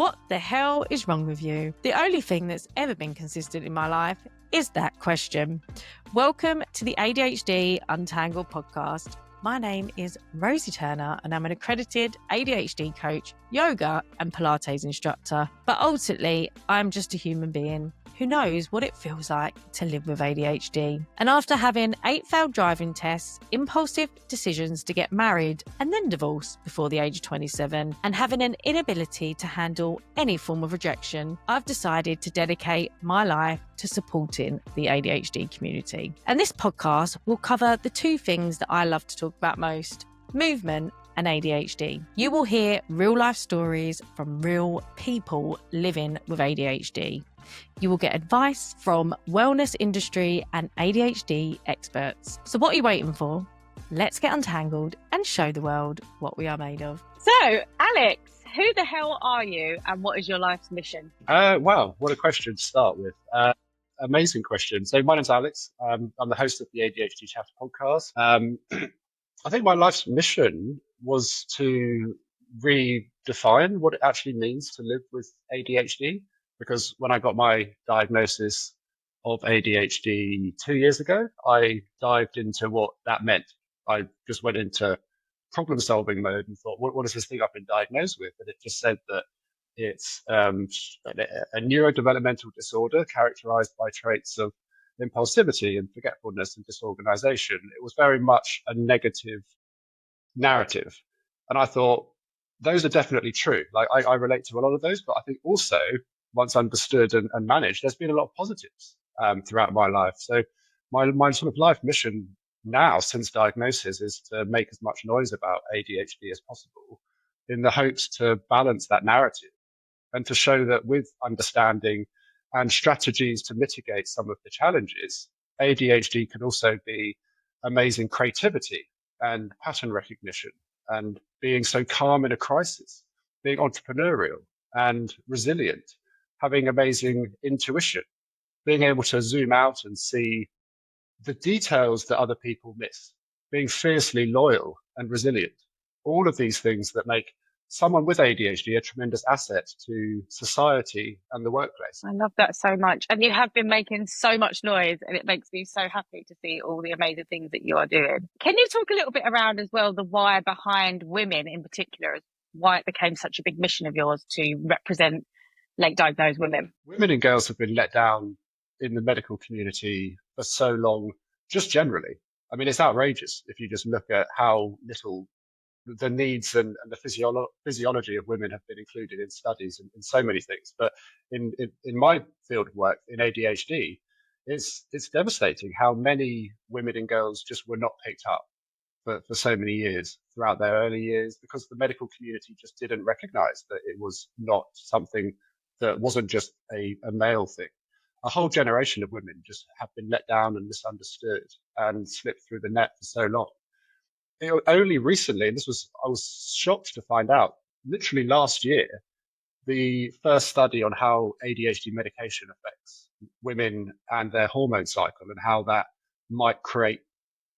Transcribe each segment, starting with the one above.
What the hell is wrong with you? The only thing that's ever been consistent in my life is that question. Welcome to the ADHD Untangled podcast. My name is Rosie Turner and I'm an accredited ADHD coach, yoga and Pilates instructor. But ultimately, I'm just a human being who knows what it feels like to live with ADHD. And after having 8 failed driving tests, impulsive decisions to get married and then divorce before the age of 27, and having an inability to handle any form of rejection, I've decided to dedicate my life to supporting the ADHD community. And this podcast will cover the 2 things that I love to talk about most: movement and ADHD. You will hear real life stories from real people living with ADHD. You will get advice from wellness industry and ADHD experts. So what are you waiting for? Let's get untangled and show the world what we are made of. So, Alex, who the hell are you and what is your life's mission? Wow, what a question to start with. Amazing question. So my name's Alex. I'm the host of the ADHD Chatter Podcast. I think my life's mission was to redefine what it actually means to live with ADHD. Because when I got my diagnosis of ADHD 2 years ago, I dived into what that meant. I just went into problem solving mode and thought, what is this thing I've been diagnosed with? And it just said that it's a neurodevelopmental disorder characterized by traits of impulsivity and forgetfulness and disorganization. It was very much a negative narrative. And I thought, those are definitely true. Like I relate to a lot of those, but I think also, once understood and managed, there's been a lot of positives throughout my life. So my sort of life mission now, since diagnosis, is to make as much noise about ADHD as possible in the hopes to balance that narrative and to show that with understanding and strategies to mitigate some of the challenges, ADHD can also be amazing creativity and pattern recognition and being so calm in a crisis, being entrepreneurial and resilient, having amazing intuition, being able to zoom out and see the details that other people miss, being fiercely loyal and resilient. All of these things that make someone with ADHD a tremendous asset to society and the workplace. I love that so much. And you have been making so much noise and it makes me so happy to see all the amazing things that you are doing. Can you talk a little bit around as well the why behind women in particular, why it became such a big mission of yours to represent late diagnosed women? Women and girls have been let down in the medical community for so long, just generally. I mean, it's outrageous if you just look at how little the needs and the physiology of women have been included in studies and in so many things. But in my field of work, in ADHD, it's devastating how many women and girls just were not picked up for so many years throughout their early years, because the medical community just didn't recognize that it was not something that wasn't just a male thing. A whole generation of women just have been let down and misunderstood and slipped through the net for so long. Only recently, and I was shocked to find out, literally last year, the first study on how ADHD medication affects women and their hormone cycle and how that might create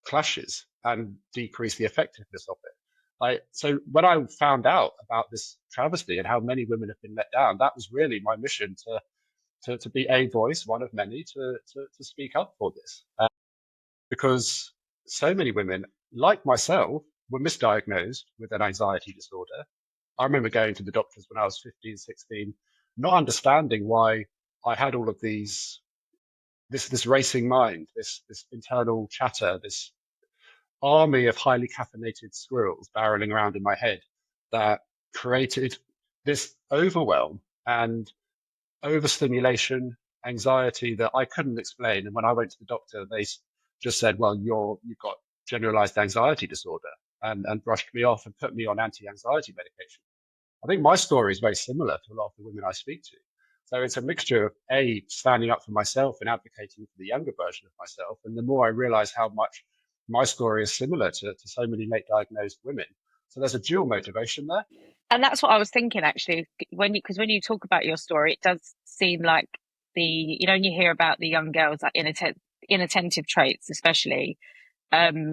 clashes and decrease the effectiveness of it. So when I found out about this travesty and how many women have been let down, that was really my mission to be a voice, one of many, to speak up for this. Because so many women, like myself, were misdiagnosed with an anxiety disorder. I remember going to the doctors when I was 15, 16, not understanding why I had all of this racing mind, this internal chatter, this army of highly caffeinated squirrels barreling around in my head that created this overwhelm and overstimulation, anxiety that I couldn't explain. And when I went to the doctor, they just said, well, you've got generalized anxiety disorder, and brushed me off and put me on anti-anxiety medication. I think my story is very similar to a lot of the women I speak to. So it's a mixture of standing up for myself and advocating for the younger version of myself. And the more I realize how much my story is similar to so many late diagnosed women. So there's a dual motivation there. And that's what I was thinking, actually, because when you talk about your story, it does seem like when you hear about the young girls, like inattentive traits, especially,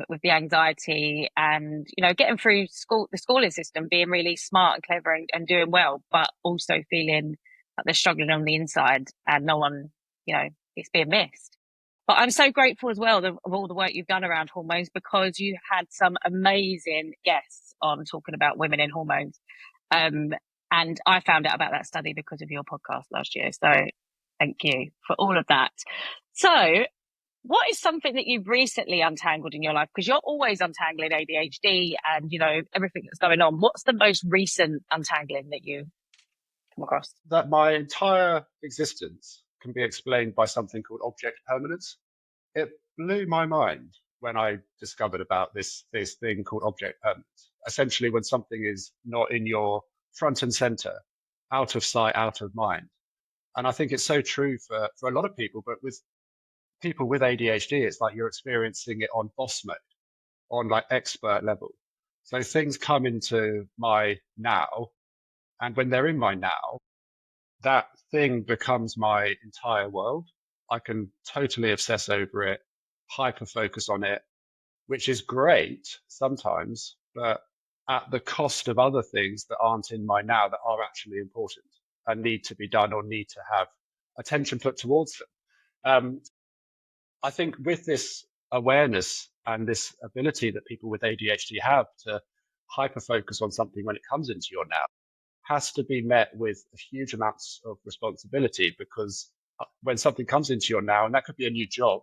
with the anxiety and, you know, getting through the schooling system, being really smart and clever and doing well, but also feeling like they're struggling on the inside and no one, you know, it's being missed. But I'm so grateful as well of all the work you've done around hormones, because you had some amazing guests on talking about women in hormones. And I found out about that study because of your podcast last year. So thank you for all of that. So what is something that you've recently untangled in your life? Because you're always untangling ADHD and, you know, everything that's going on. What's the most recent untangling that you come across? That my entire existence can be explained by something called object permanence. It blew my mind when I discovered about this thing called object permanence. Essentially, when something is not in your front and center, out of sight, out of mind. And I think it's so true for a lot of people, but with people with ADHD, it's like you're experiencing it on boss mode, on like expert level. So things come into my now, and when they're in my now, that thing becomes my entire world. I can totally obsess over it, hyper focus on it, which is great sometimes, but at the cost of other things that aren't in my now that are actually important and need to be done or need to have attention put towards them. I think with this awareness and this ability that people with ADHD have to hyper focus on something when it comes into your now has to be met with huge amounts of responsibility, because when something comes into your now, and that could be a new job,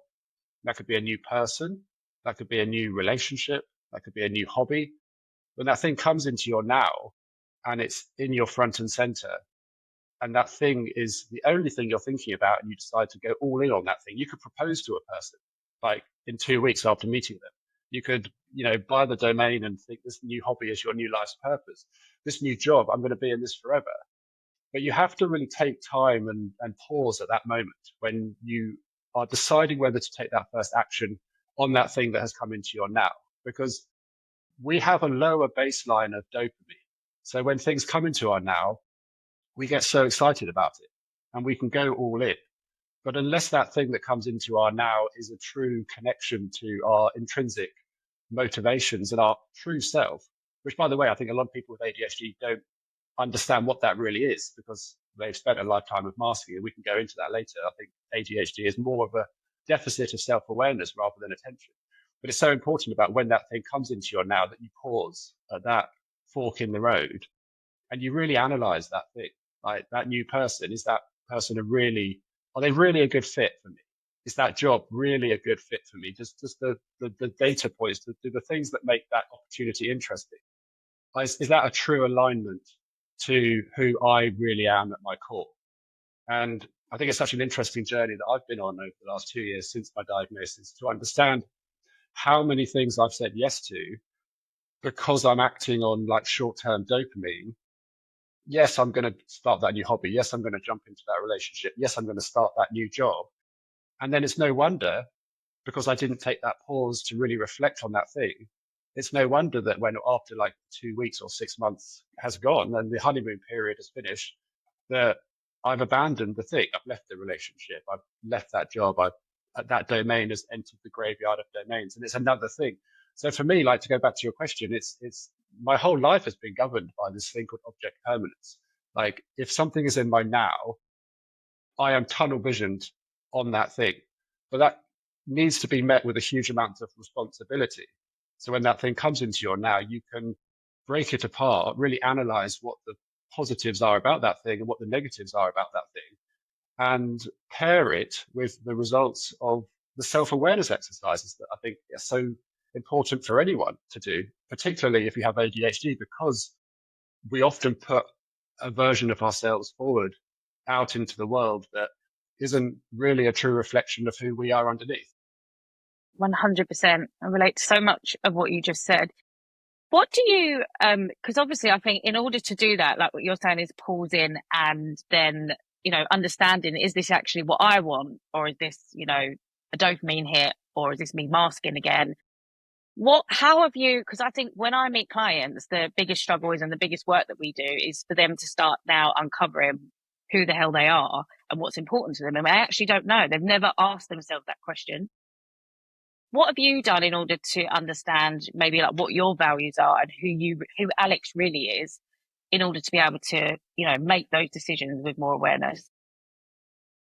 that could be a new person, that could be a new relationship, that could be a new hobby. When that thing comes into your now and it's in your front and center, and that thing is the only thing you're thinking about, and you decide to go all in on that thing, you could propose to a person like in 2 weeks after meeting them. You could, you know, buy the domain and think this new hobby is your new life's purpose. This new job, I'm going to be in this forever. But you have to really take time and pause at that moment when you are deciding whether to take that first action on that thing that has come into your now, because we have a lower baseline of dopamine. So when things come into our now, we get so excited about it and we can go all in. But unless that thing that comes into our now is a true connection to our intrinsic motivations and our true self, which, by the way, I think a lot of people with ADHD don't understand what that really is, because they've spent a lifetime of masking, and we can go into that later. I think ADHD is more of a deficit of self-awareness rather than attention. But it's so important about when that thing comes into your now that you pause at that fork in the road and you really analyze that thing. Like, that new person, is that person are they really a good fit for me? Is that job really a good fit for me? Just the data points, the things that make that opportunity interesting. Is that a true alignment to who I really am at my core? And I think it's such an interesting journey that I've been on over the last 2 years since my diagnosis, to understand how many things I've said yes to because I'm acting on like short-term dopamine. Yes, I'm going to start that new hobby. Yes, I'm going to jump into that relationship. Yes, I'm going to start that new job. And then it's no wonder, because I didn't take that pause to really reflect on that thing. It's no wonder that when after like 2 weeks or 6 months has gone and the honeymoon period is finished, that I've abandoned the thing. I've left the relationship. I've left that job. That domain has entered the graveyard of domains, and it's another thing. So for me, like, to go back to your question, it's my whole life has been governed by this thing called object permanence. Like, if something is in my now, I am tunnel visioned on that thing, but that needs to be met with a huge amount of responsibility. So when that thing comes into your now, you can break it apart, really analyze what the positives are about that thing and what the negatives are about that thing, and pair it with the results of the self-awareness exercises that I think are so important for anyone to do, particularly if you have ADHD, because we often put a version of ourselves forward out into the world that isn't really a true reflection of who we are underneath. 100%. I relate to so much of what you just said. What do you, because obviously I think in order to do that, like what you're saying, is pausing and then, you know, understanding, is this actually what I want? Or is this, you know, a dopamine hit? Or is this me masking again? How have you, because I think when I meet clients, the biggest struggle is, and the biggest work that we do is for them to start now uncovering who the hell they are and what's important to them. And they actually don't know. They've never asked themselves that question. What have you done in order to understand maybe like what your values are and who Alex really is in order to be able to, make those decisions with more awareness?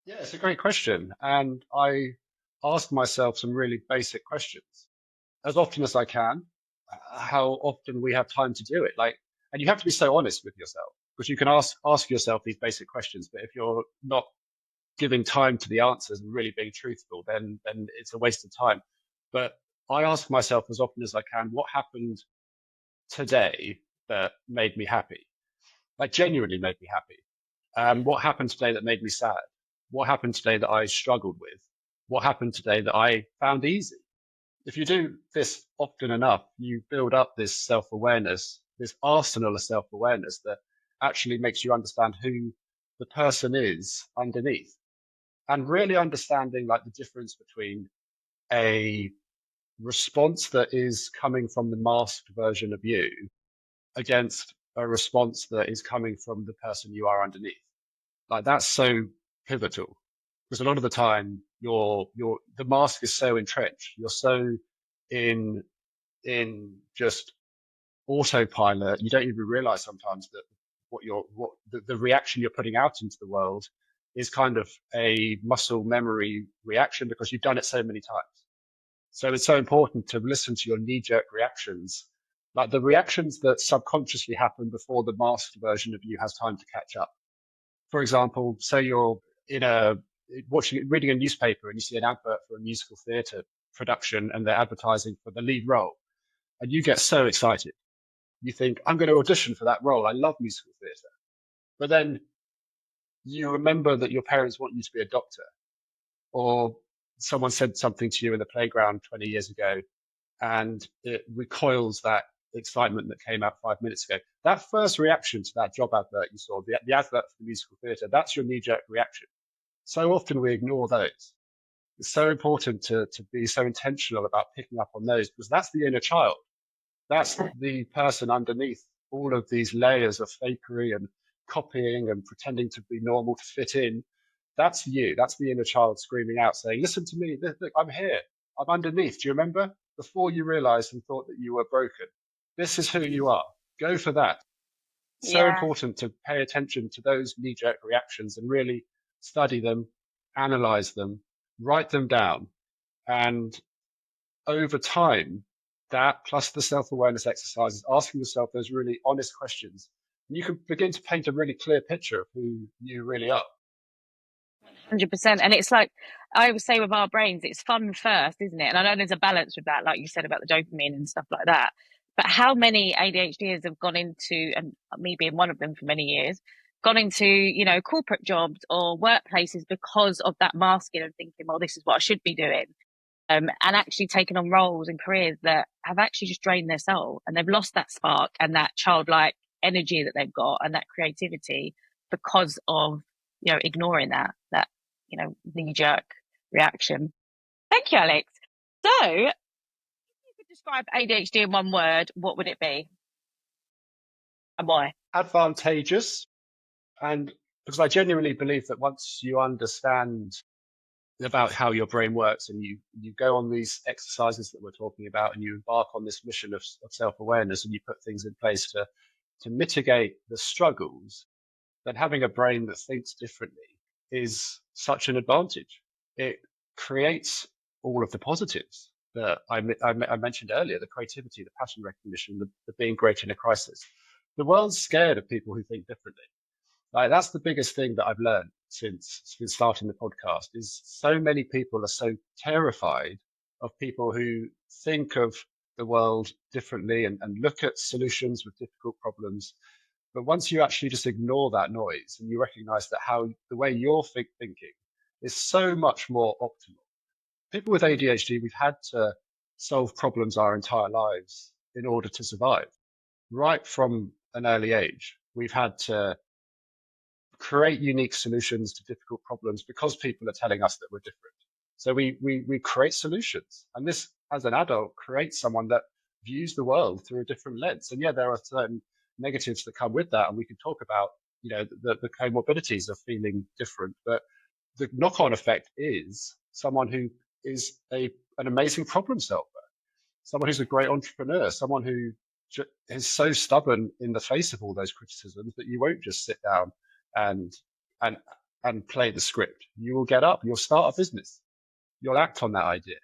Yeah, it's a great question. And I ask myself some really basic questions as often as I can, how often we have time to do it. And you have to be so honest with yourself because you can ask yourself these basic questions, but if you're not giving time to the answers and really being truthful, then it's a waste of time. But I ask myself as often as I can, what happened today that made me happy? Like genuinely made me happy. What happened today that made me sad? What happened today that I struggled with? What happened today that I found easy? If you do this often enough, you build up this self-awareness, this arsenal of self-awareness that actually makes you understand who the person is underneath, and really understanding like the difference between a response that is coming from the masked version of you against a response that is coming from the person you are underneath. Like that's so pivotal because a lot of the time the mask is so entrenched. You're so in just autopilot. You don't even realize sometimes that the reaction you're putting out into the world is kind of a muscle memory reaction because you've done it so many times. So it's so important to listen to your knee-jerk reactions, like the reactions that subconsciously happen before the masked version of you has time to catch up. For example, say you're reading a newspaper and you see an advert for a musical theatre production and they're advertising for the lead role, and you get so excited. You think, I'm going to audition for that role. I love musical theatre. But then you remember that your parents want you to be a doctor, or someone said something to you in the playground 20 years ago, and it recoils that excitement that came out 5 minutes ago. That first reaction to that job advert you saw, the advert for the musical theatre, that's your knee-jerk reaction. So often we ignore those. It's so important to be so intentional about picking up on those because that's the inner child. That's the person underneath all of these layers of fakery and copying and pretending to be normal to fit in. That's you. That's the inner child screaming out, saying, listen to me. Look, I'm here. I'm underneath. Do you remember? Before you realized and thought that you were broken. This is who you are. Go for that. So Yeah. important to pay attention to those knee-jerk reactions and really study them, analyze them, write them down. And over time, that plus the self-awareness exercises, asking yourself those really honest questions, and you can begin to paint a really clear picture of who you really are. 100%. And it's like I always say with our brains, it's fun first, isn't it? And I know there's a balance with that, like you said about the dopamine and stuff like that. But how many ADHDers have gone into, and me being one of them for many years, gone into, corporate jobs or workplaces because of that masking and thinking, well, this is what I should be doing. And actually taken on roles and careers that have actually just drained their soul, and they've lost that spark and that childlike energy that they've got and that creativity because of, ignoring that knee-jerk reaction. Thank you, Alex. So, if you could describe ADHD in one word, what would it be? And why? Advantageous. And because I genuinely believe that once you understand about how your brain works and you go on these exercises that we're talking about and you embark on this mission of self-awareness and you put things in place to mitigate the struggles, then having a brain that thinks differently is such an advantage. It creates all of the positives that I mentioned earlier, the creativity, the pattern recognition, the being great in a crisis. The world's scared of people who think differently. Like that's the biggest thing that I've learned since starting the podcast is so many people are so terrified of people who think of the world differently and look at solutions with difficult problems. But once you actually just ignore that noise and you recognize that how the way you're thinking is so much more optimal. People with ADHD, we've had to solve problems our entire lives in order to survive. Right from an early age, we've had to create unique solutions to difficult problems because people are telling us that we're different. So we create solutions. And this, as an adult, creates someone that views the world through a different lens. And yeah, there are certain negatives that come with that. And we can talk about, the comorbidities of feeling different. But the knock-on effect is someone who is a an amazing problem solver, someone who's a great entrepreneur, someone who is so stubborn in the face of all those criticisms that you won't just sit down and and and play the script. You will get up, you'll start a business, you'll act on that idea,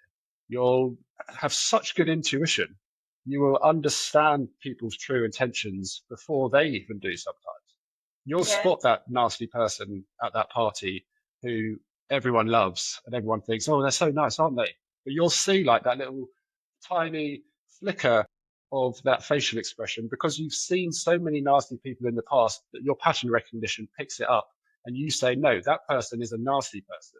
you'll have such good intuition, you will understand people's true intentions before they even do sometimes. You'll spot that nasty person at that party who everyone loves and everyone thinks, oh, they're so nice, aren't they? But you'll see like that little tiny flicker of that facial expression because you've seen so many nasty people in the past that your pattern recognition picks it up and you say, no, that person is a nasty person.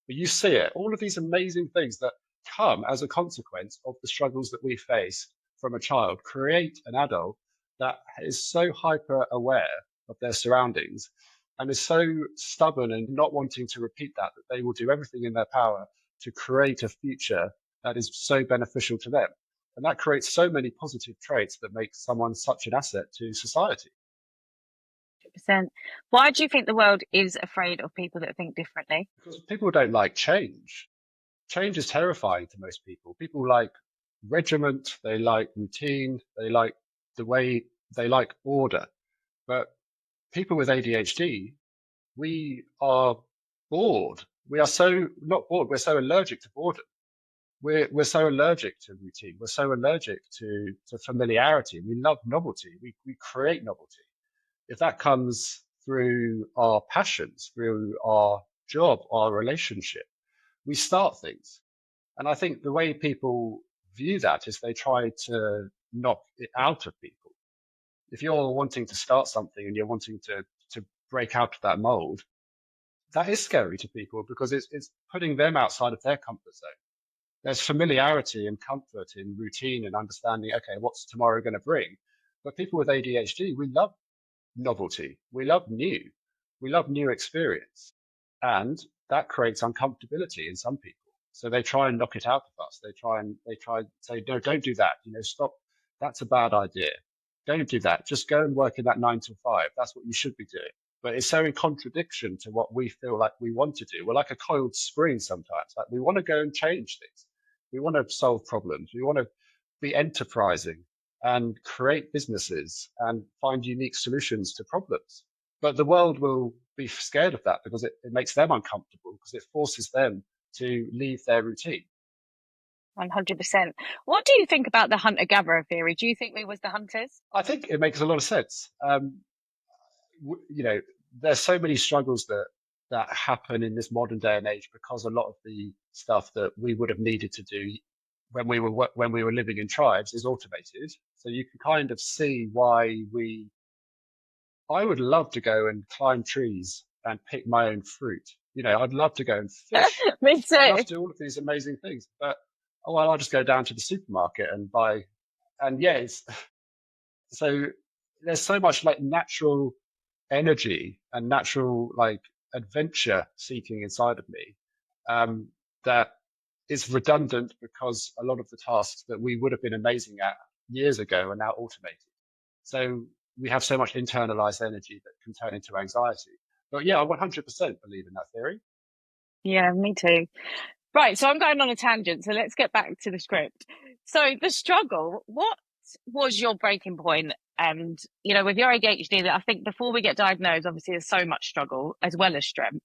But you see it, all of these amazing things that come as a consequence of the struggles that we face from a child create an adult that is so hyper aware of their surroundings and is so stubborn and not wanting to repeat that they will do everything in their power to create a future that is so beneficial to them. And that creates so many positive traits that make someone such an asset to society. 100%. Why do you think the world is afraid of people that think differently? Because people don't like change. Change is terrifying to most people. People like regiment, they like routine, they like the way, they like order. But people with ADHD, we are bored. We are so not bored, we're so allergic to boredom. We're so allergic to routine. We're so allergic to familiarity. We love novelty. We create novelty. If that comes through our passions, through our job, our relationship, we start things. And I think the way people view that is they try to knock it out of people. If you're wanting to start something and you're wanting to break out of that mold, that is scary to people because it's putting them outside of their comfort zone. There's familiarity and comfort in routine and understanding, okay, what's tomorrow going to bring? But people with ADHD, we love novelty. We love new experience. And that creates uncomfortability in some people. So they try and knock it out of us. They try and say, no, don't do that. Stop. That's a bad idea. Don't do that. Just go and work in that 9 to 5. That's what you should be doing. But it's so in contradiction to what we feel like we want to do. We're like a coiled spring sometimes. Like we want to go and change things. We want to solve problems. We want to be enterprising and create businesses and find unique solutions to problems. But the world will be scared of that because it makes them uncomfortable because it forces them to leave their routine. 100%. What do you think about the hunter-gatherer theory? Do you think we was the hunters? I think it makes a lot of sense. There's so many struggles that happen in this modern day and age because a lot of the stuff that we would have needed to do when we were living in tribes is automated. So you can kind of see why I would love to go and climb trees and pick my own fruit. I'd love to go and fish. Me too. I'd love to do all of these amazing things, but I'll just go down to the supermarket and buy. And so there's so much like natural energy and natural like adventure seeking inside of me that is redundant because a lot of the tasks that we would have been amazing at years ago are now automated. So we have so much internalized energy that can turn into anxiety. But yeah, I 100% believe in that theory. Yeah, me too. Right, so I'm going on a tangent, so let's get back to the script. So the struggle, what was your breaking point? And, with your ADHD, I think before we get diagnosed, obviously there's so much struggle as well as strength.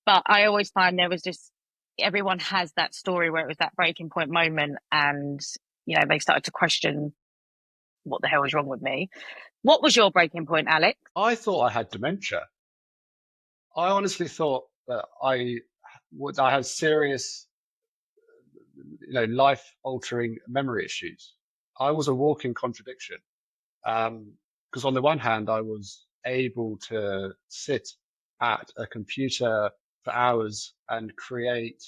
But I always find there was just, everyone has that story where it was that breaking point moment and, they started to question what the hell is wrong with me. What was your breaking point, Alex? I thought I had dementia. I honestly thought that I had serious, life-altering memory issues. I was a walking contradiction. Because on the one hand, I was able to sit at a computer for hours and create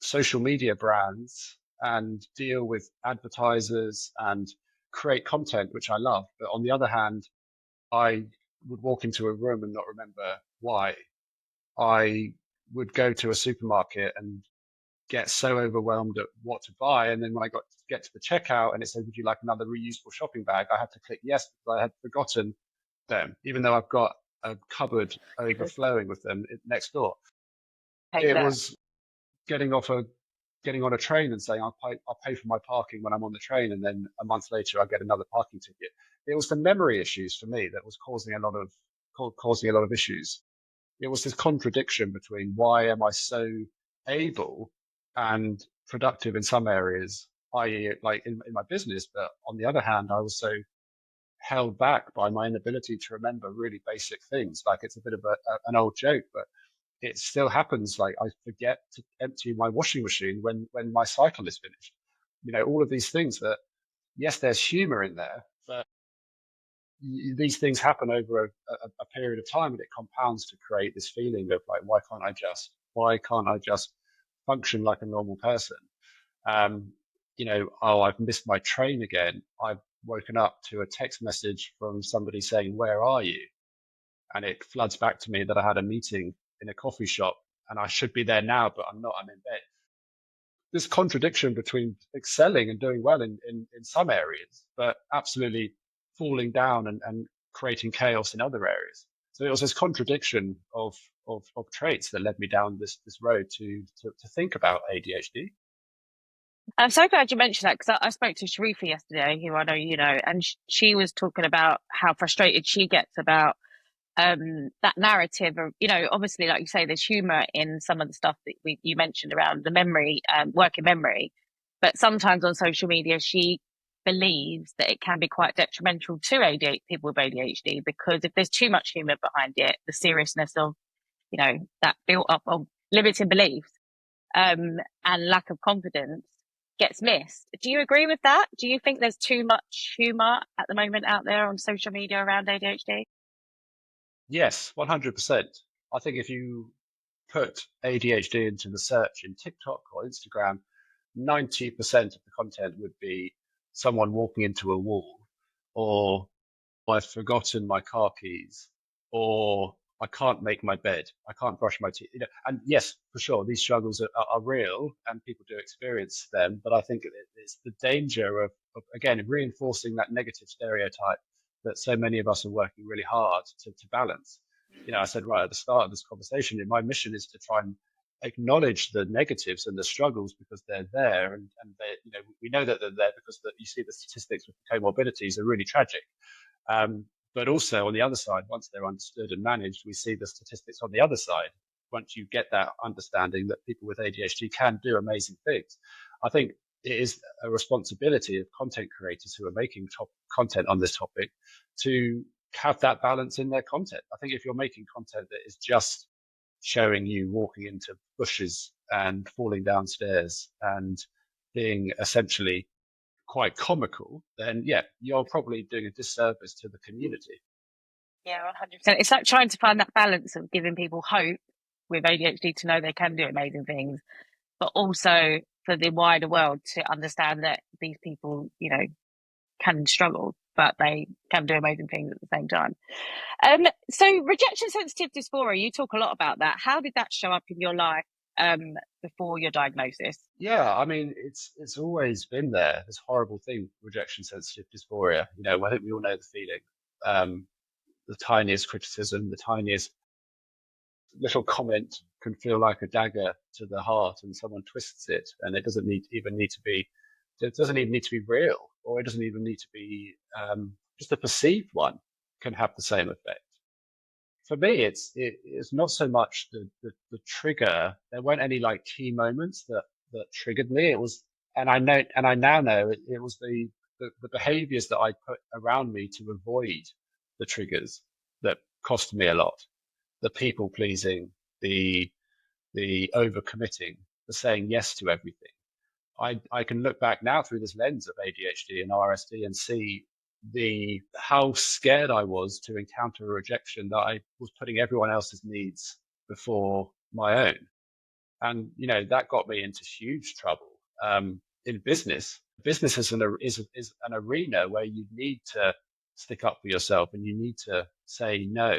social media brands and deal with advertisers and create content, which I love. But on the other hand, I would walk into a room and not remember why. I would go to a supermarket and get so overwhelmed at what to buy. And then when I get to the checkout and it said, would you like another reusable shopping bag? I had to click yes because I had forgotten them, even though I've got a cupboard overflowing with them next door. It was getting off a getting on a train and saying, I'll pay for my parking when I'm on the train. And then a month later, I get another parking ticket. It was the memory issues for me that was causing a lot of issues. It was this contradiction between why am I so able and productive in some areas, i.e. like in my business, but on the other hand, I was so held back by my inability to remember really basic things. Like it's a bit of an old joke, but it still happens. Like I forget to empty my washing machine when my cycle is finished. All of these things that, yes, there's humor in there, but these things happen over a period of time, and it compounds to create this feeling of like, why can't I just function like a normal person? I've missed my train again. I've woken up to a text message from somebody saying, where are you? And it floods back to me that I had a meeting in a coffee shop and I should be there now, but I'm not, I'm in bed. This contradiction between excelling and doing well in some areas, but absolutely falling down and creating chaos in other areas. So it was this contradiction of traits that led me down this road to think about ADHD. I'm so glad you mentioned that, because I spoke to Sharifa yesterday, who I know you know, and she was talking about how frustrated she gets about that narrative of, obviously, like you say, there's humor in some of the stuff that you mentioned around the memory, working memory. But sometimes on social media, she believes that it can be quite detrimental to people with ADHD, because if there's too much humor behind it, the seriousness of, that built up of limiting beliefs and lack of confidence gets missed. Do you agree with that? Do you think there's too much humor at the moment out there on social media around ADHD? Yes, 100%. I think if you put ADHD into the search in TikTok or Instagram, 90% of the content would be someone walking into a wall, or I've forgotten my car keys, or I can't make my bed, I can't brush my teeth. And yes, for sure, these struggles are real and people do experience them. But I think it's the danger of again, reinforcing that negative stereotype that so many of us are working really hard to balance. I said right at the start of this conversation, my mission is to try and acknowledge the negatives and the struggles because they're there, and they, we know that they're there because you see the statistics with comorbidities are really tragic. But also on the other side, once they're understood and managed, we see the statistics on the other side. Once you get that understanding that people with ADHD can do amazing things, I think it is a responsibility of content creators who are making content on this topic to have that balance in their content. I think if you're making content that is just showing you walking into bushes and falling downstairs and being essentially quite comical, then yeah, you're probably doing a disservice to the community. Yeah, 100%. It's like trying to find that balance of giving people hope with ADHD to know they can do amazing things, but also for the wider world to understand that these people, can struggle, but they can do amazing things at the same time. So rejection-sensitive dysphoria, you talk a lot about that. How did that show up in your life before your diagnosis? Yeah, I mean, it's always been there. This horrible thing, rejection-sensitive dysphoria. I think we all know the feeling. The tiniest criticism, the tiniest little comment can feel like a dagger to the heart, and someone twists it, and it doesn't even need to be real, or it doesn't even need to be just a perceived one can have the same effect. For me, it's not so much the trigger. There weren't any like key moments that triggered me. It was, and I now know it was the behaviors that I put around me to avoid the triggers that cost me a lot. The people pleasing, the overcommitting, the saying yes to everything. I can look back now through this lens of ADHD and RSD and see how scared I was to encounter a rejection that I was putting everyone else's needs before my own. And, that got me into huge trouble. In business is an arena where you need to stick up for yourself and you need to say no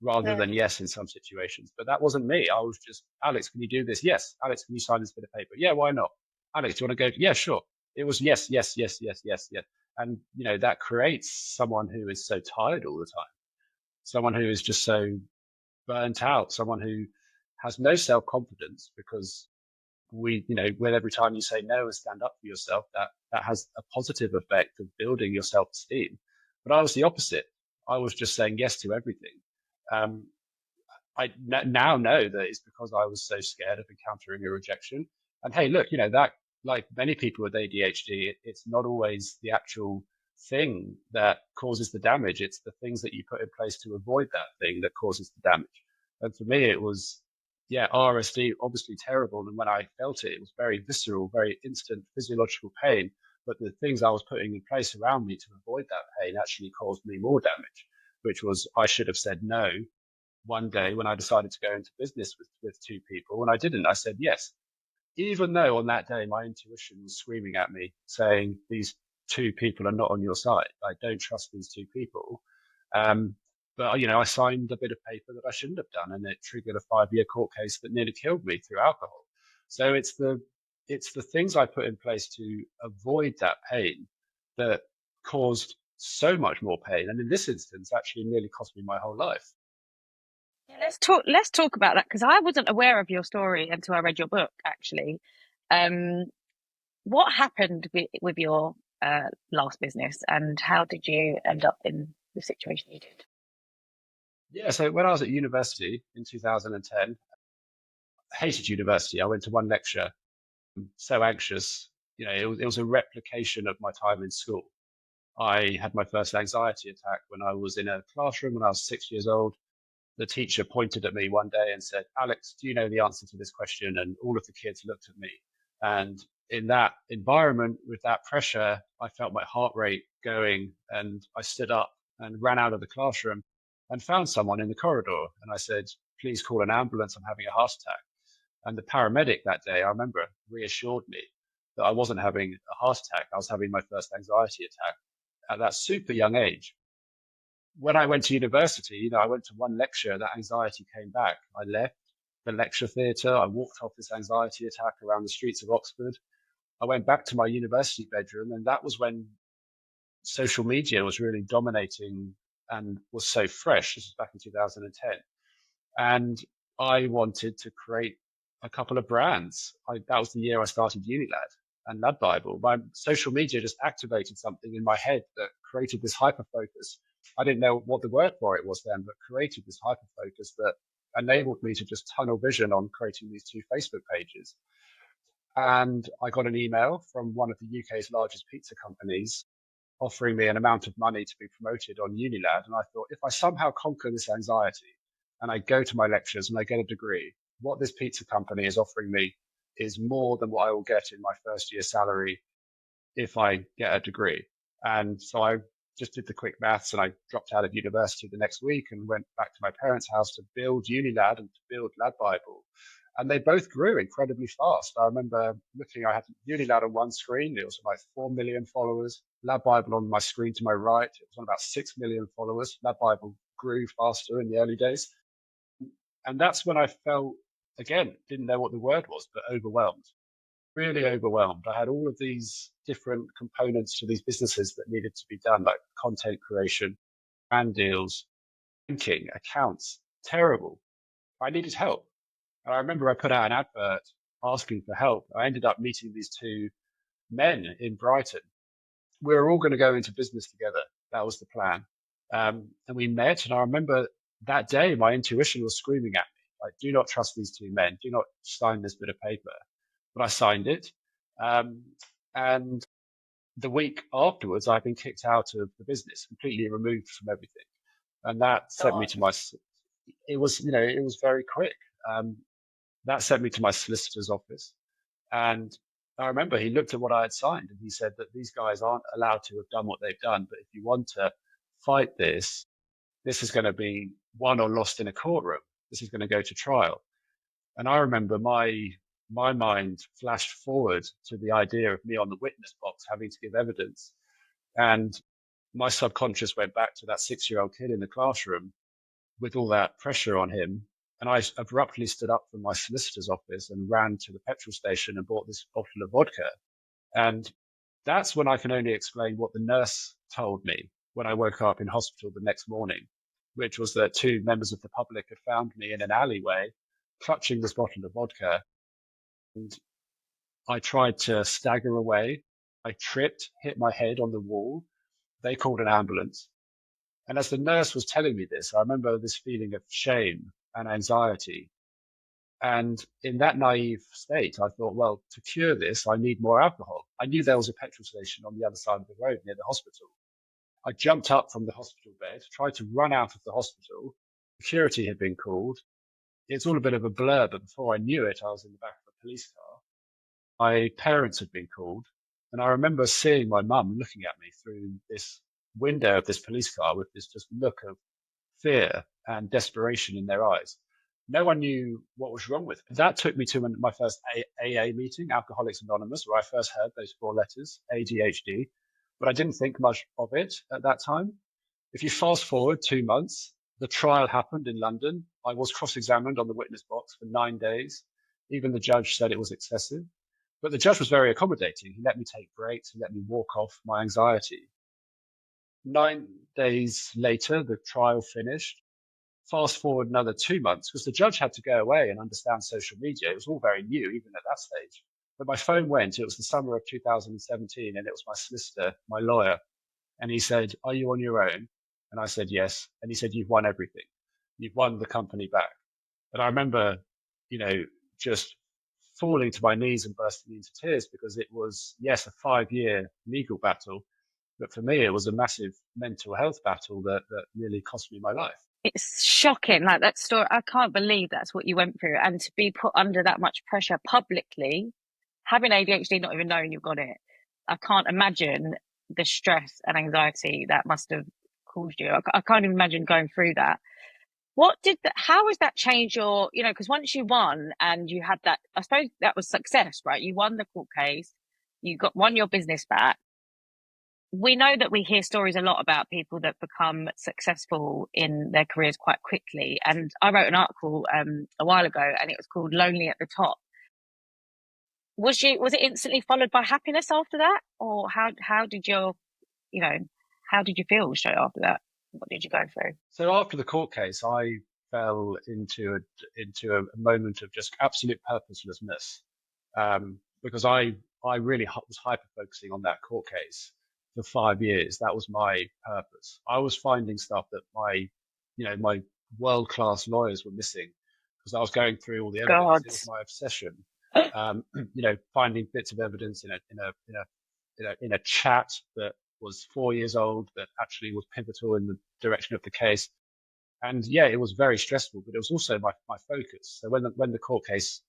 rather than yes in some situations. But that wasn't me. I was just, Alex, can you do this? Yes. Alex, can you sign this bit of paper? Yeah, why not? Alex, do you want to go? Yeah, sure. It was yes, yes, yes, yes, yes, yes. And, that creates someone who is so tired all the time, someone who is just so burnt out, someone who has no self-confidence because with every time you say no and stand up for yourself, that has a positive effect of building your self-esteem. But I was the opposite. I was just saying yes to everything. I now know that it's because I was so scared of encountering a rejection. And hey, look, that, like many people with ADHD, it's not always the actual thing that causes the damage. It's the things that you put in place to avoid that thing that causes the damage. And for me, it was, RSD, obviously terrible. And when I felt it, it was very visceral, very instant physiological pain. But the things I was putting in place around me to avoid that pain actually caused me more damage, which was I should have said no one day when I decided to go into business with two people. And I didn't. I said yes, even though on that day my intuition was screaming at me saying these two people are not on your side. I don't trust these two people. But I signed a bit of paper that I shouldn't have done, and it triggered a 5-year court case that nearly killed me through alcohol. So it's the things I put in place to avoid that pain that caused so much more pain, and in this instance actually nearly cost me my whole life. Yeah, let's talk about that, because I wasn't aware of your story until I read your book, actually. What happened with your last business, and how did you end up in the situation you did? Yeah, so when I was at university in 2010, I hated university. I went to one lecture, so anxious. It was a replication of my time in school. I had my first anxiety attack when I was in a classroom when I was 6 years old. The teacher pointed at me one day and said, "Alex, do you know the answer to this question?" And all of the kids looked at me. And in that environment, with that pressure, I felt my heart rate going, and I stood up and ran out of the classroom and found someone in the corridor. And I said, "Please call an ambulance. I'm having a heart attack." And the paramedic that day, I remember, reassured me that I wasn't having a heart attack. I was having my first anxiety attack at that super young age. When I went to university, I went to one lecture, that anxiety came back. I left the lecture theatre. I walked off this anxiety attack around the streets of Oxford. I went back to my university bedroom, and that was when social media was really dominating and was so fresh. This was back in 2010. And I wanted to create a couple of brands. That was the year I started Unilad and Lad Bible. My social media just activated something in my head that created this hyper focus. I didn't know what the word for it was then, but created this hyper focus that enabled me to just tunnel vision on creating these 2 Facebook pages. And I got an email from one of the UK's largest pizza companies offering me an amount of money to be promoted on Unilad. And I thought, if I somehow conquer this anxiety and I go to my lectures and I get a degree, what this pizza company is offering me is more than what I will get in my first year salary if I get a degree. And so I just did the quick maths, and I dropped out of university the next week and went back to my parents' house to build Unilad and to build Lad Bible. And they both grew incredibly fast. I remember I had Unilad on one screen. It was like 4 million followers. Lad Bible on my screen to my right, it was on about 6 million followers. Lad Bible grew faster in the early days. And that's when I felt, again, didn't know what the word was, but overwhelmed. Really overwhelmed. I had all of these different components to these businesses that needed to be done, like content creation, brand deals, banking, accounts. Terrible. I needed help. And I remember I put out an advert asking for help. I ended up meeting these 2 men in Brighton. We were all going to go into business together. That was the plan. And we met, and I remember that day my intuition was screaming at me, like, do not trust these 2 men. Do not sign this bit of paper. But I signed it. And the week afterwards, I'd been kicked out of the business, completely removed from everything. And that sent me to it was very quick. That sent me to my solicitor's office. And I remember he looked at what I had signed, and he said that these guys aren't allowed to have done what they've done. But if you want to fight this is going to be won or lost in a courtroom. This is going to go to trial. And I remember my mind flashed forward to the idea of me on the witness box having to give evidence. And my subconscious went back to that 6-year-old kid in the classroom with all that pressure on him. And I abruptly stood up from my solicitor's office and ran to the petrol station and bought this bottle of vodka. And that's when I can only explain what the nurse told me when I woke up in hospital the next morning, which was that 2 members of the public had found me in an alleyway clutching this bottle of vodka. And I tried to stagger away. I tripped, hit my head on the wall. They called an ambulance. And as the nurse was telling me this, I remember this feeling of shame and anxiety. And in that naive state, I thought, well, to cure this, I need more alcohol. I knew there was a petrol station on the other side of the road near the hospital. I jumped up from the hospital bed, tried to run out of the hospital. Security had been called. It's all a bit of a blur, but before I knew it, I was in the back of a police car. My parents had been called, and I remember seeing my mum looking at me through this window of this police car with this just look of fear and desperation in their eyes. No one knew what was wrong with me. That took me to my first AA meeting, Alcoholics Anonymous, where I first heard those 4 letters, ADHD, but I didn't think much of it at that time. If you fast forward 2 months, the trial happened in London. I was cross-examined on the witness box for 9 days. Even the judge said it was excessive. But the judge was very accommodating. He let me take breaks. He let me walk off my anxiety. 9 days later, the trial finished. Fast forward another 2 months, because the judge had to go away and understand social media. It was all very new, even at that stage. But my phone went. It was the summer of 2017, and it was my solicitor, my lawyer. And he said, "Are you on your own?" And I said, "Yes." And he said, "You've won everything. You've won the company back." And I remember, just falling to my knees and bursting into tears, because it was, yes, a 5-year legal battle. But for me, it was a massive mental health battle that nearly cost me my life. It's shocking, like that story. I can't believe that's what you went through, and to be put under that much pressure publicly, having ADHD, not even knowing you've got it. I can't imagine the stress and anxiety that must have caused you. I can't even imagine going through that. How has that changed your, because once you won and you had that, I suppose that was success, right? You won the court case, won your business back. We know that we hear stories a lot about people that become successful in their careers quite quickly. And I wrote an article a while ago, and it was called Lonely at the Top. Was it instantly followed by happiness after that? Or how did you feel straight after that? What did you go through? So after the court case, I fell into a moment of just absolute purposelessness, because I really was hyper focusing on that court case for 5 years. That was my purpose. I was finding stuff that my world-class lawyers were missing, because I was going through all the evidence. God. It was my obsession. Finding bits of evidence in a chat that was 4 years old that actually was pivotal in the direction of the case. And yeah, it was very stressful, but it was also my focus. So when the court case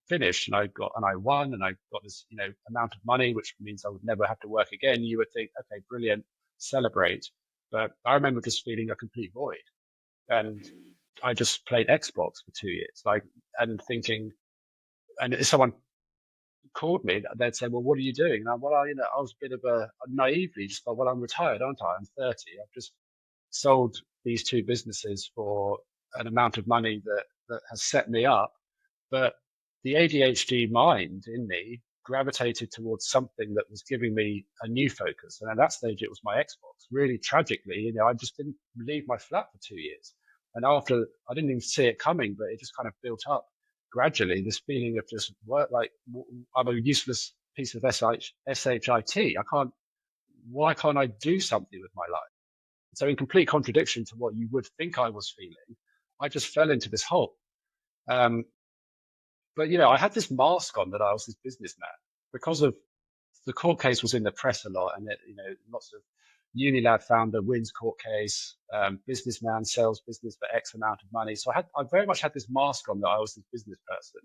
finished and I won and I got this, amount of money, which means I would never have to work again, you would think, okay, brilliant, celebrate. But I remember just feeling a complete void. And I just played Xbox for 2 years, and thinking, and if someone called me, they'd say, "Well, what are you doing?" And I was a bit of a naively just thought, "Well, I'm retired, aren't I? I'm 30. I've just sold these 2 businesses for an amount of money that has set me up." But the ADHD mind in me gravitated towards something that was giving me a new focus. And at that stage, it was my Xbox. Really tragically, I just didn't leave my flat for 2 years. And after, I didn't even see it coming, but it just kind of built up gradually, this feeling of just work, like I'm a useless piece of SHIT. Why can't I do something with my life? So in complete contradiction to what you would think I was feeling, I just fell into this hole. But I had this mask on that I was this businessman, because of the court case was in the press a lot, and lots of Unilad founder wins court case, businessman sells business for X amount of money. So I very much had this mask on that I was this business person,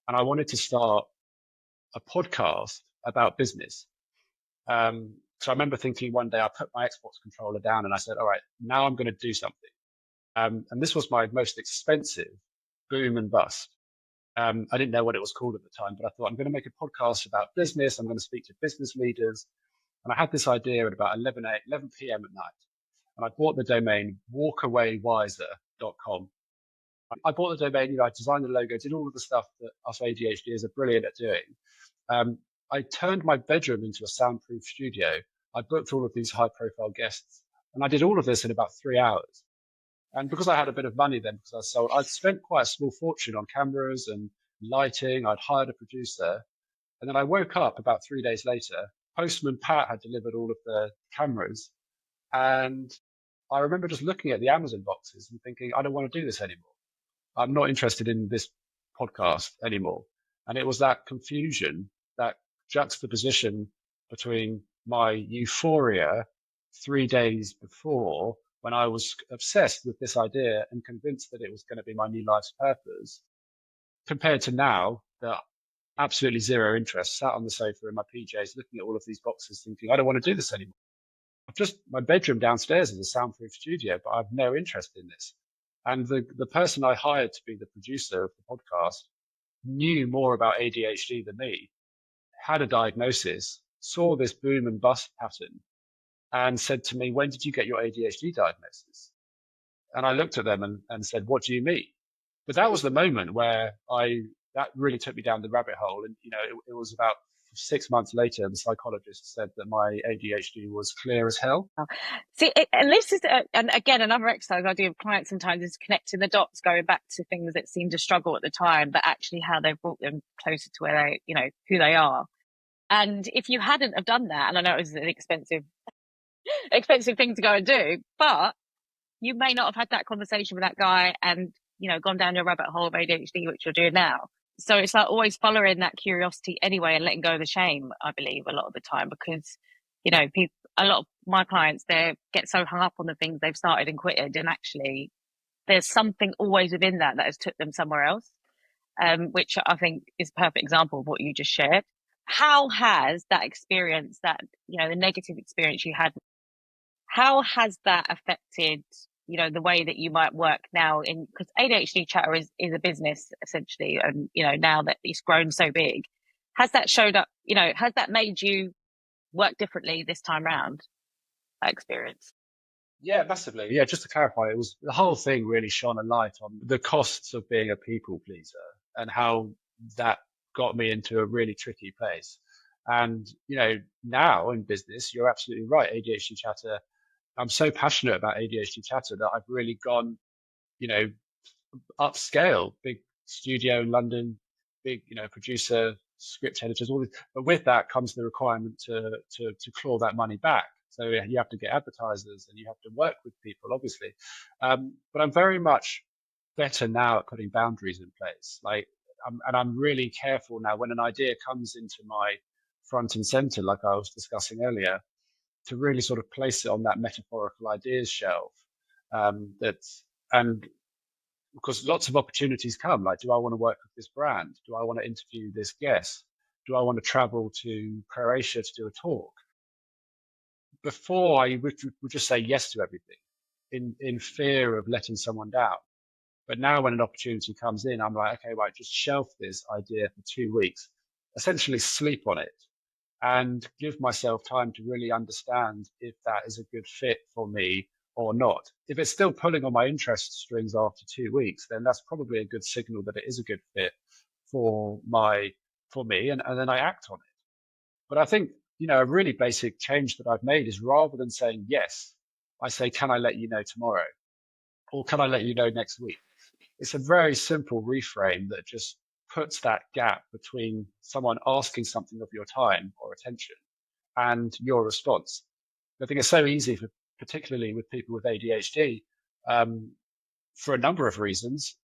and I wanted to start a podcast about business. So I remember thinking one day I put my Xbox controller down and I said, "All right, now I'm going to do something." And this was my most expensive boom and bust. I didn't know what it was called at the time, but I thought, I'm going to make a podcast about business. I'm going to speak to business leaders. And I had this idea at about 11 p.m. at night. And I bought the domain walkawaywiser.com. I bought the domain, I designed the logo, did all of the stuff that us ADHDers are brilliant at doing. I turned my bedroom into a soundproof studio. I booked all of these high profile guests. And I did all of this in about 3 hours. And because I had a bit of money then, I'd spent quite a small fortune on cameras and lighting. I'd hired a producer. And then I woke up about 3 days later. Postman Pat had delivered all of the cameras. And I remember just looking at the Amazon boxes and thinking, I don't want to do this anymore. I'm not interested in this podcast anymore. And it was that confusion, that juxtaposition between my euphoria 3 days before, when I was obsessed with this idea and convinced that it was going to be my new life's purpose, compared to now, the absolutely zero interest, sat on the sofa in my PJs, looking at all of these boxes, thinking, I don't want to do this anymore. My bedroom downstairs is a soundproof studio, but I have no interest in this. And the person I hired to be the producer of the podcast knew more about ADHD than me, had a diagnosis, saw this boom and bust pattern, and said to me, when did you get your ADHD diagnosis? And I looked at them and said, what do you mean? But that was the moment where that really took me down the rabbit hole. And, it was about 6 months later, the psychologist said that my ADHD was clear as hell. See, and this is, and again, another exercise I do with clients sometimes is connecting the dots, going back to things that seemed a struggle at the time, but actually how they've brought them closer to where they, who they are. And if you hadn't have done that, and I know it was an expensive thing to go and do, but you may not have had that conversation with that guy and, gone down your rabbit hole of ADHD, which you're doing now. So it's like always following that curiosity anyway and letting go of the shame, I believe, a lot of the time, because, a lot of my clients, they get so hung up on the things they've started and quitted. And actually there's something always within that has took them somewhere else, which I think is a perfect example of what you just shared. How has that experience, that, the negative experience you had, how has that affected, the way that you might work now because ADHD Chatter is a business essentially. And, now that it's grown so big, has that showed up, has that made you work differently this time round, that experience? Yeah, massively. Yeah, just to clarify, the whole thing really shone a light on the costs of being a people pleaser and how that got me into a really tricky place. And, now in business, you're absolutely right. ADHD Chatter, I'm so passionate about ADHD Chatter that I've really gone, upscale, big studio in London, big, producer, script editors, all this. But with that comes the requirement to claw that money back. So you have to get advertisers and you have to work with people, obviously. But I'm very much better now at putting boundaries in place. I'm really careful now when an idea comes into my front and center, like I was discussing earlier, to really sort of place it on that metaphorical ideas shelf. And because lots of opportunities come, like, do I want to work with this brand? Do I want to interview this guest? Do I want to travel to Croatia to do a talk? Before I would just say yes to everything in fear of letting someone down. But now when an opportunity comes in, I'm like, okay, right, just shelf this idea for 2 weeks, essentially sleep on it and give myself time to really understand if that is a good fit for me or not. If it's still pulling on my interest strings after 2 weeks, then that's probably a good signal that it is a good fit for me, and then I act on it. But I think, a really basic change that I've made is rather than saying yes, I say, can I let you know tomorrow? Or can I let you know next week? It's a very simple reframe that just puts that gap between someone asking something of your time or attention and your response. I think it's so easy, particularly with people with ADHD, for a number of reasons,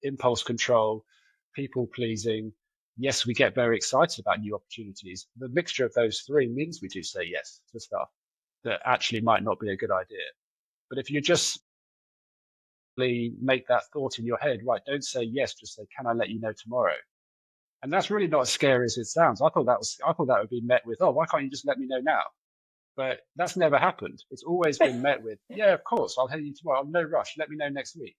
impulse control, people pleasing. Yes, we get very excited about new opportunities. The mixture of those three means we do say yes to stuff that actually might not be a good idea. But if you just make that thought in your head, right, don't say yes, just say, can I let you know tomorrow? And that's really not as scary as it sounds. I thought that would be met with, oh, why can't you just let me know now? But that's never happened. It's always been met with, yeah, of course, I'll tell you tomorrow. No rush. Let me know next week.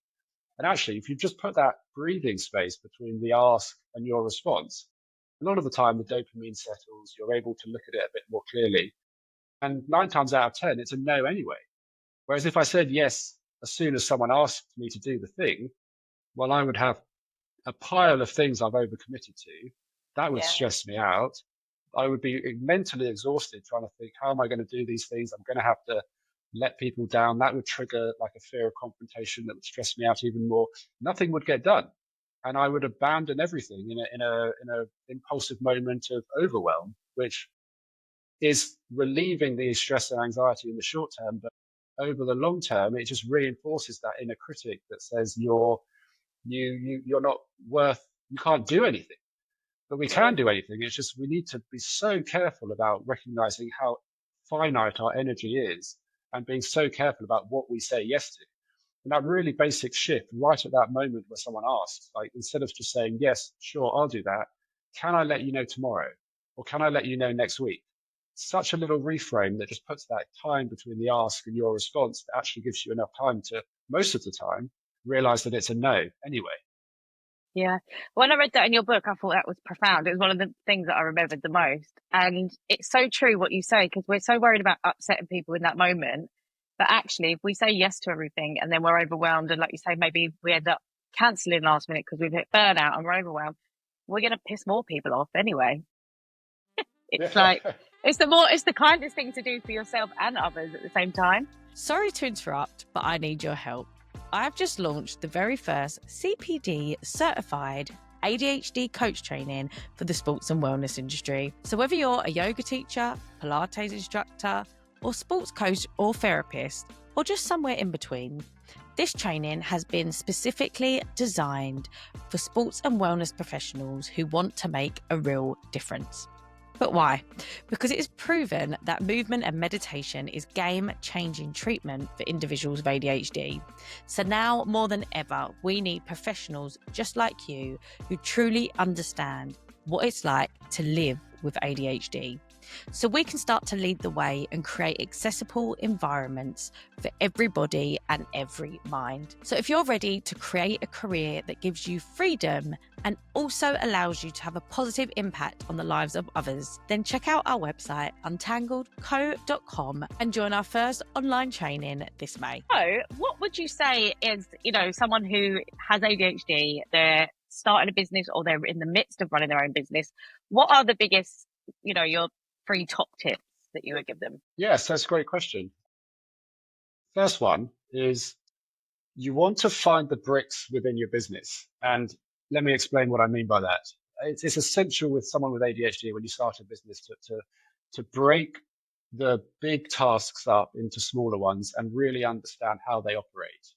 And actually, if you just put that breathing space between the ask and your response, a lot of the time the dopamine settles, you're able to look at it a bit more clearly. And 9 times out of 10, it's a no anyway. Whereas if I said yes as soon as someone asked me to do the thing, well, I would have a pile of things I've overcommitted to. That would stress me out. I would be mentally exhausted trying to think, how am I going to do these things? I'm going to have to let people down. That would trigger like a fear of confrontation that would stress me out even more. Nothing would get done. and I would abandon everything in a impulsive moment of overwhelm, which is relieving the stress and anxiety in the short term, but over the long term, it just reinforces that inner critic that says you're not worth, you can't do anything. But we can do anything. It's just we need to be so careful about recognizing how finite our energy is and being so careful about what we say yes to. And that really basic shift right at that moment where someone asks, like, instead of just saying, yes, sure, I'll do that. Can I let you know tomorrow? Or can I let you know next week? Such a little reframe that just puts that time between the ask and your response that actually gives you enough time to, most of the time, realize that it's a no anyway. Yeah. When I read that in your book, I thought that was profound. It was one of the things that I remembered the most. And it's so true what you say, because we're so worried about upsetting people in that moment. But actually, if we say yes to everything and then we're overwhelmed, and like you say, maybe we end up cancelling last minute because we've hit burnout and we're overwhelmed, we're going to piss more people off anyway. It's like, it's the kindest thing to do for yourself and others at the same time. Sorry to interrupt, but I need your help. I've just launched the very first CPD certified ADHD coach training for the sports and wellness industry. So whether you're a yoga teacher, Pilates instructor, or sports coach or therapist, or just somewhere in between, this training has been specifically designed for sports and wellness professionals who want to make a real difference. But why? Because it is proven that movement and meditation is game-changing treatment for individuals with ADHD. So now more than ever, we need professionals just like you who truly understand what it's like to live with ADHD. So we can start to lead the way and create accessible environments for everybody and every mind. So if you're ready to create a career that gives you freedom and also allows you to have a positive impact on the lives of others, then check out our website, untangledco.com, and join our first online training this May. So what would you say is, someone who has ADHD, they're starting a business or they're in the midst of running their own business, what are the biggest, your 3 top tips that you would give them? Yes, that's a great question. First one is you want to find the bricks within your business. And let me explain what I mean by that. It's essential with someone with ADHD when you start a business to break the big tasks up into smaller ones and really understand how they operate,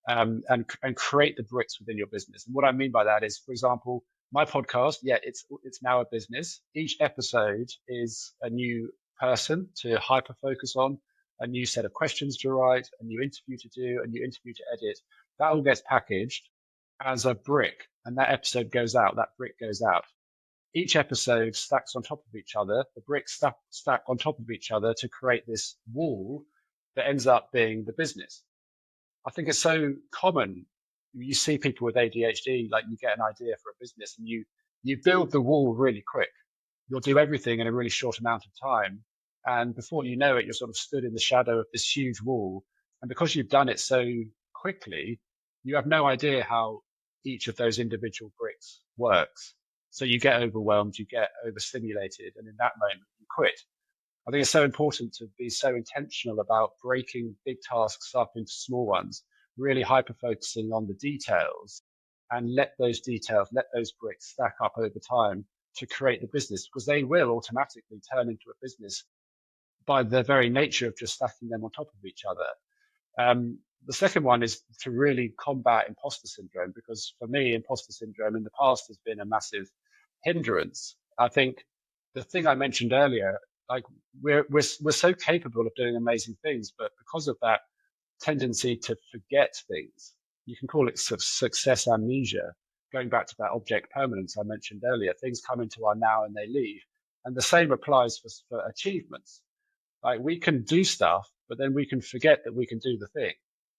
and create the bricks within your business. And what I mean by that is, for example, my podcast, it's now a business. Each episode is a new person to hyper focus on, a new set of questions to write, a new interview to do, a new interview to edit. That all gets packaged as a brick, and that episode goes out, that brick goes out. Each episode stacks on top of each other. The bricks stack on top of each other to create this wall that ends up being the business. I think it's so common. You see people with ADHD, like you get an idea for a business and you build the wall really quick. You'll do everything in a really short amount of time. And before you know it, you're sort of stood in the shadow of this huge wall. And because you've done it so quickly, you have no idea how each of those individual bricks works. So you get overwhelmed, you get overstimulated, and in that moment you quit. I think it's so important to be so intentional about breaking big tasks up into small ones, really hyper-focusing on the details, and let those bricks stack up over time to create the business, because they will automatically turn into a business by the very nature of just stacking them on top of each other. The second one is to really combat imposter syndrome, because for me, imposter syndrome in the past has been a massive hindrance. I think the thing I mentioned earlier, like we're so capable of doing amazing things, but because of that tendency to forget things, you can call it success amnesia. Going back to that object permanence I mentioned earlier, things come into our now and they leave. And the same applies for achievements. Like we can do stuff, but then we can forget that we can do the thing.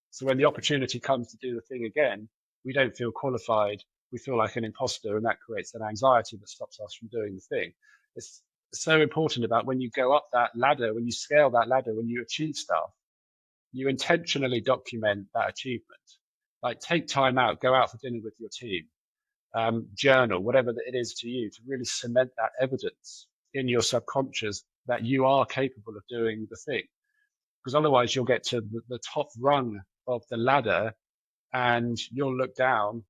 So when the opportunity comes to do the thing again, we don't feel qualified. We feel like an imposter, and that creates an anxiety that stops us from doing the thing. It's so important about when you go up that ladder, when you scale that ladder, when you achieve stuff, you intentionally document that achievement. Like take time out, go out for dinner with your team, journal, whatever it is to you, to really cement that evidence in your subconscious that you are capable of doing the thing. Because otherwise you'll get to the top rung of the ladder and you'll look down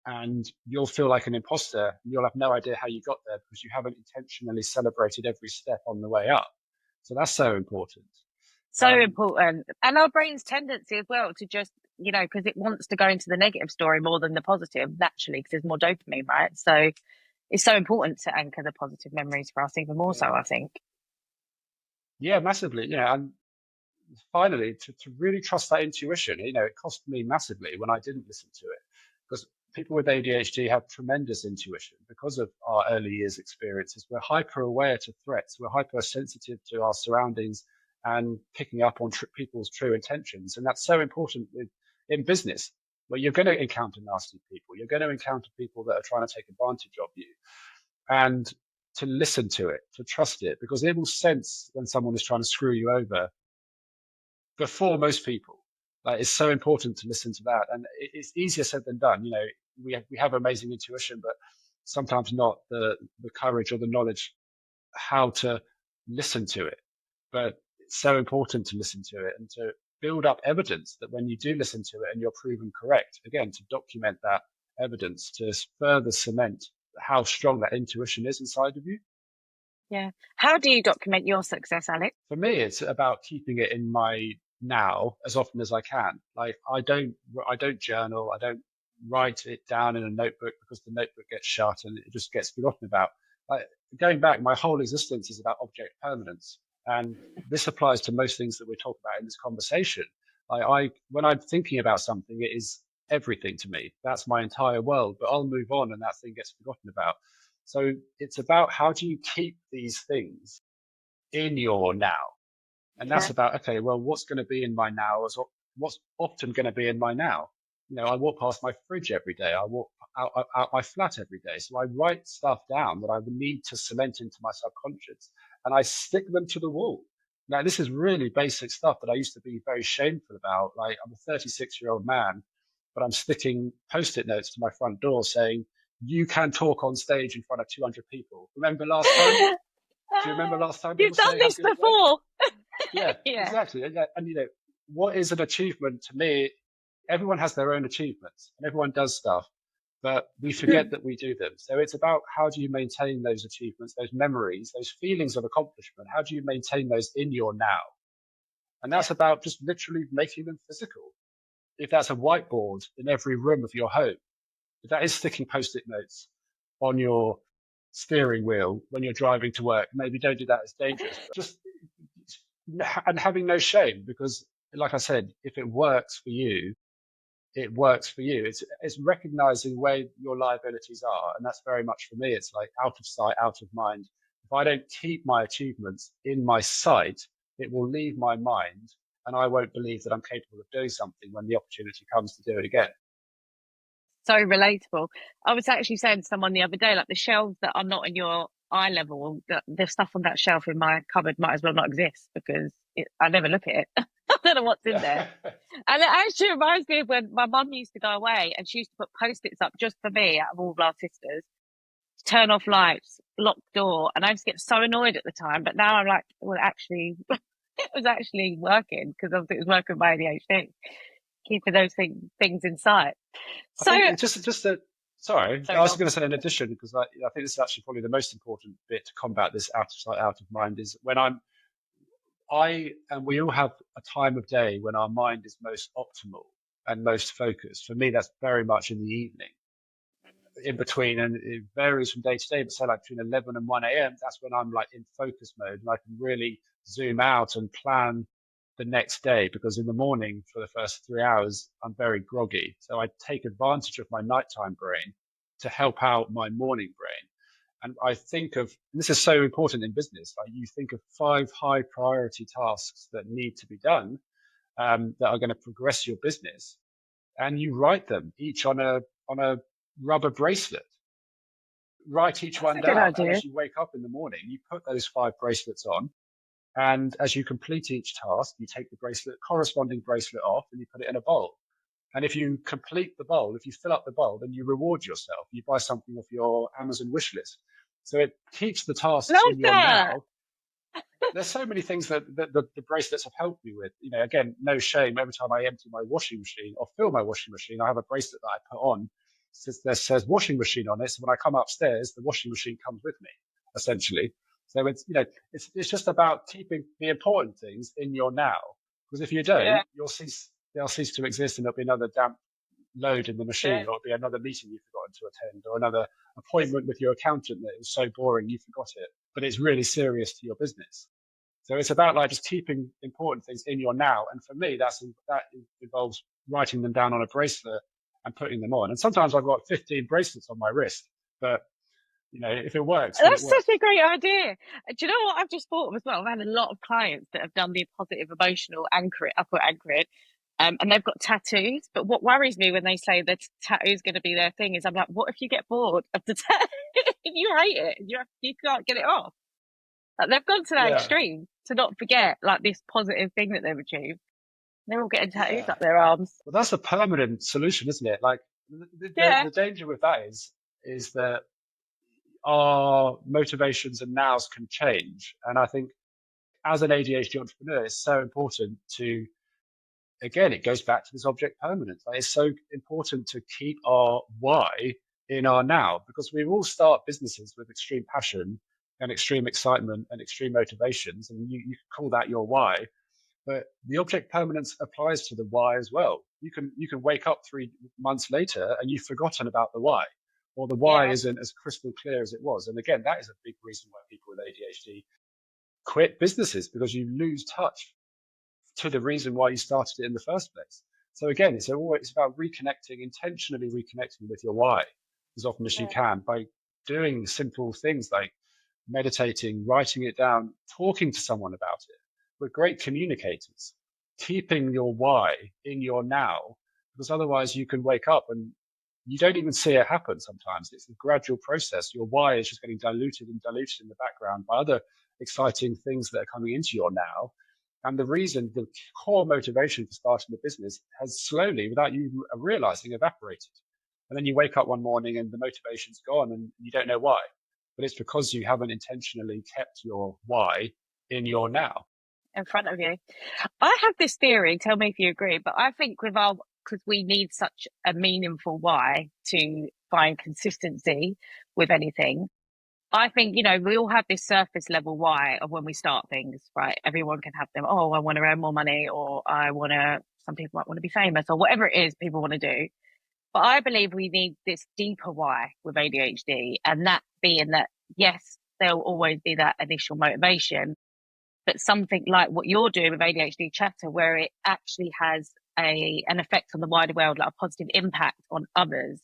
and you'll feel like an imposter, and you'll have no idea how you got there because you haven't intentionally celebrated every step on the way up. So that's so important. So important. And our brain's tendency as well to just, because it wants to go into the negative story more than the positive, naturally, because there's more dopamine, right? So it's so important to anchor the positive memories for us, even more so, I think. Yeah, massively. And finally, to really trust that intuition, it cost me massively when I didn't listen to it, because people with ADHD have tremendous intuition because of our early years experiences. We're hyper aware to threats. We're hypersensitive to our surroundings and picking up on people's true intentions. And that's so important in business, where you're going to encounter nasty people. You're going to encounter people that are trying to take advantage of you. And to listen to it, to trust it, because it will sense when someone is trying to screw you over before most people. Like, it's so important to listen to that. And it's easier said than done. We have amazing intuition, but sometimes not the courage or the knowledge how to listen to it. But it's so important to listen to it and to build up evidence that when you do listen to it and you're proven correct, again, to document that evidence to further cement how strong that intuition is inside of you. Yeah. How do you document your success, Alex? For me, it's about keeping it in my now as often as I can. Like, I don't journal. I don't write it down in a notebook because the notebook gets shut and it just gets forgotten about. Like, going back, my whole existence is about object permanence. And this applies to most things that we talk about in this conversation. When I'm thinking about something, it is everything to me. That's my entire world, but I'll move on and that thing gets forgotten about. So it's about how do you keep these things in your now? And that's about, okay, well, what's going to be in my now is what's often going to be in my now. I walk past my fridge every day. I walk out my flat every day. So I write stuff down that I would need to cement into my subconscious, and I stick them to the wall. Now, this is really basic stuff that I used to be very shameful about. Like, I'm a 36-year-old man, but I'm sticking Post-it notes to my front door saying, you can talk on stage in front of 200 people. Remember last time? Do you remember last time? You've done this before. Yeah, exactly. And what is an achievement to me? Everyone has their own achievements and everyone does stuff, but we forget that we do them. So it's about how do you maintain those achievements, those memories, those feelings of accomplishment? How do you maintain those in your now? And that's about just literally making them physical. If that's a whiteboard in every room of your home, if that is sticking Post-it notes on your steering wheel when you're driving to work, maybe don't do that. It's dangerous. And having no shame, because like I said, if it works for you, it works for you. It's recognizing where your liabilities are. And that's very much for me. It's like out of sight, out of mind. If I don't keep my achievements in my sight, it will leave my mind and I won't believe that I'm capable of doing something when the opportunity comes to do it again. So relatable. I was actually saying to someone the other day, like, the shelves that are not in your eye level, the stuff on that shelf in my cupboard might as well not exist because I never look at it. I don't know what's in there. And it actually reminds me of when my mum used to go away and she used to put Post-its up just for me out of all of our sisters. Turn off lights, lock door. And I used to get so annoyed at the time. But now I'm like, well, actually, it was actually working because obviously it was working with my ADHD, keeping those things in sight. So I was going to say in addition, because I think this is actually probably the most important bit to combat this out of sight, out of mind, is when and we all have a time of day when our mind is most optimal and most focused. For me, that's very much in the evening, in between, and it varies from day to day, but say like between 11 and 1 a.m., that's when I'm like in focus mode and I can really zoom out and plan the next day, because in the morning for the first 3 hours, I'm very groggy. So I take advantage of my nighttime brain to help out my morning brain. And I think of, and this is so important in business, like you think of 5 high priority tasks that need to be done, that are going to progress your business, and you write them each on a rubber bracelet. Write each one down. And as you wake up in the morning, you put those 5 bracelets on. And as you complete each task, you take the corresponding bracelet off and you put it in a bowl. And if you complete the bowl, if you fill up the bowl, then you reward yourself. You buy something off your Amazon wish list. So it keeps the tasks in your now. There's so many things that the bracelets have helped me with. Again, no shame. Every time I empty my washing machine or fill my washing machine, I have a bracelet that I put on says washing machine on it. So when I come upstairs, the washing machine comes with me, essentially. So it's, it's just about keeping the important things in your now. Because if you don't, they'll cease to exist, and there'll be another damp load in the machine, or it'll be another meeting you've forgotten to attend, or another appointment with your accountant that was so boring you forgot it, but it's really serious to your business. So it's about like just keeping important things in your now. And for me, that involves writing them down on a bracelet and putting them on. And sometimes I've got 15 bracelets on my wrist, but if it works, that's it works. such a great idea. Do you know what I've just thought of as well? I've had a lot of clients that have done the positive emotional anchor it, and they've got tattoos. But what worries me when they say that tattoo is going to be their thing is I'm like, what if you get bored of the tattoo? You hate it, you can't get it off. Like, they've gone to that extreme to not forget like this positive thing that they've achieved. They're all getting tattoos up their arms. Well, that's a permanent solution, isn't it? Like the danger with that is that our motivations and nows can change. And I think as an ADHD entrepreneur, it's so important to, again, it goes back to this object permanence. Like, it's so important to keep our why in our now, because we all start businesses with extreme passion and extreme excitement and extreme motivations. And you can call that your why. But the object permanence applies to the why as well. You can wake up 3 months later and you've forgotten about the why, or the why isn't as crystal clear as it was. And again, that is a big reason why people with ADHD quit businesses, because you lose touch to the reason why you started it in the first place. So again, it's about intentionally reconnecting with your why as often as you can by doing simple things like meditating, writing it down, talking to someone about it. We're great communicators, keeping your why in your now, because otherwise you can wake up and you don't even see it happen sometimes. It's a gradual process. Your why is just getting diluted in the background by other exciting things that are coming into your now. And the core motivation for starting the business has slowly, without you realizing, evaporated. And then you wake up one morning and the motivation's gone and you don't know why. But it's because you haven't intentionally kept your why in your now. In front of you. I have this theory, tell me if you agree, but I think because we need such a meaningful why to find consistency with anything. I think, we all have this surface level why of when we start things, right? Everyone can have them. Oh, I want to earn more money, or some people might want to be famous, or whatever it is people want to do. But I believe we need this deeper why with ADHD, and that being that, yes, there'll always be that initial motivation, but something like what you're doing with ADHD Chatter, where it actually has an effect on the wider world, like a positive impact on others.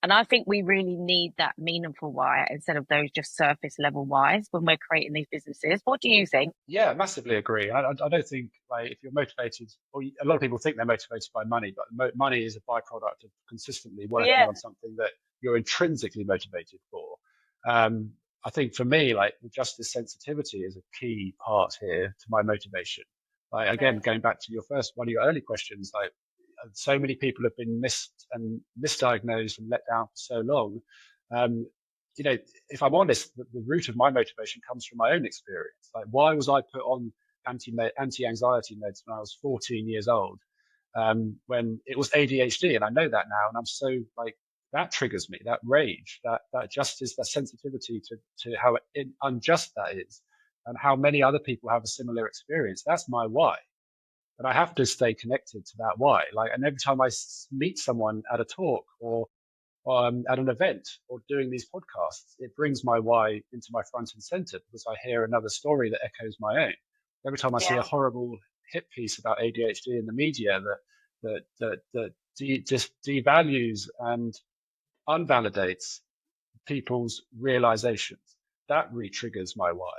And I think we really need that meaningful why instead of those just surface level whys when we're creating these businesses. What do you think? Yeah, massively agree. I don't think, like, if you're motivated, or a lot of people think they're motivated by money, but money is a byproduct of consistently working on something that you're intrinsically motivated for. I think for me, like, the justice sensitivity is a key part here to my motivation. Like, again, going back to one of your early questions, like, so many people have been misdiagnosed and let down for so long. If I'm honest, the root of my motivation comes from my own experience. Like, why was I put on anti-anxiety meds when I was 14 years old, when it was ADHD? And I know that now, and I'm so, like, that triggers me, that rage, that justice, that sensitivity to how unjust that is, and how many other people have a similar experience. That's my why. And I have to stay connected to that why. Like, and every time I meet someone at a talk or at an event or doing these podcasts, it brings my why into my front and center, because I hear another story that echoes my own. Every time I see a horrible hit piece about ADHD in the media that just devalues and unvalidates people's realizations, that re-triggers my why.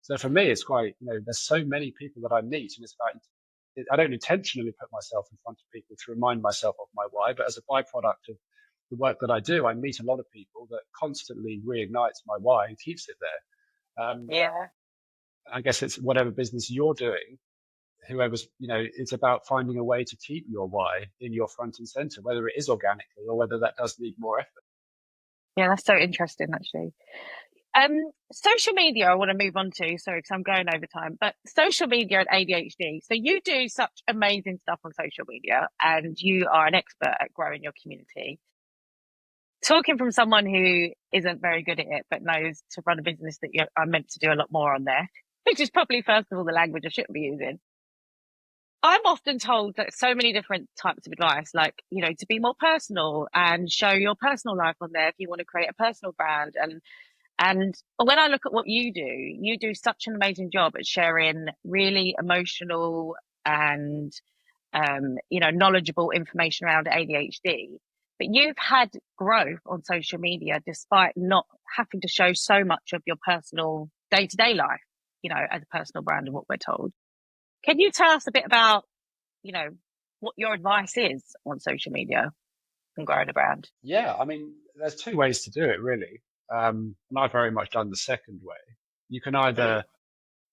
So for me, it's quite, there's so many people that I meet, and it's about, I don't intentionally put myself in front of people to remind myself of my why, but as a byproduct of the work that I do, I meet a lot of people that constantly reignites my why and keeps it there. I guess it's whatever business you're doing, whoever's, it's about finding a way to keep your why in your front and center, whether it is organically or whether that does need more effort. Yeah, that's so interesting, actually. Social media, I want to move on to, sorry, because I'm going over time, but social media and ADHD. So you do such amazing stuff on social media, and you are an expert at growing your community. talking from someone who isn't very good at it, but knows to run a business that I'm meant to do a lot more on there, which is probably, first of all, the language I shouldn't be using. I'm often told that so many different types of advice, like, to be more personal and show your personal life on there if you want to create a personal brand. And when I look at what you do such an amazing job at sharing really emotional and, knowledgeable information around ADHD. But you've had growth on social media despite not having to show so much of your personal day-to-day life, as a personal brand and what we're told. Can you tell us a bit about, what your advice is on social media and growing a brand? Yeah, I mean, there's two ways to do it, really. And I've very much done the second way. You can either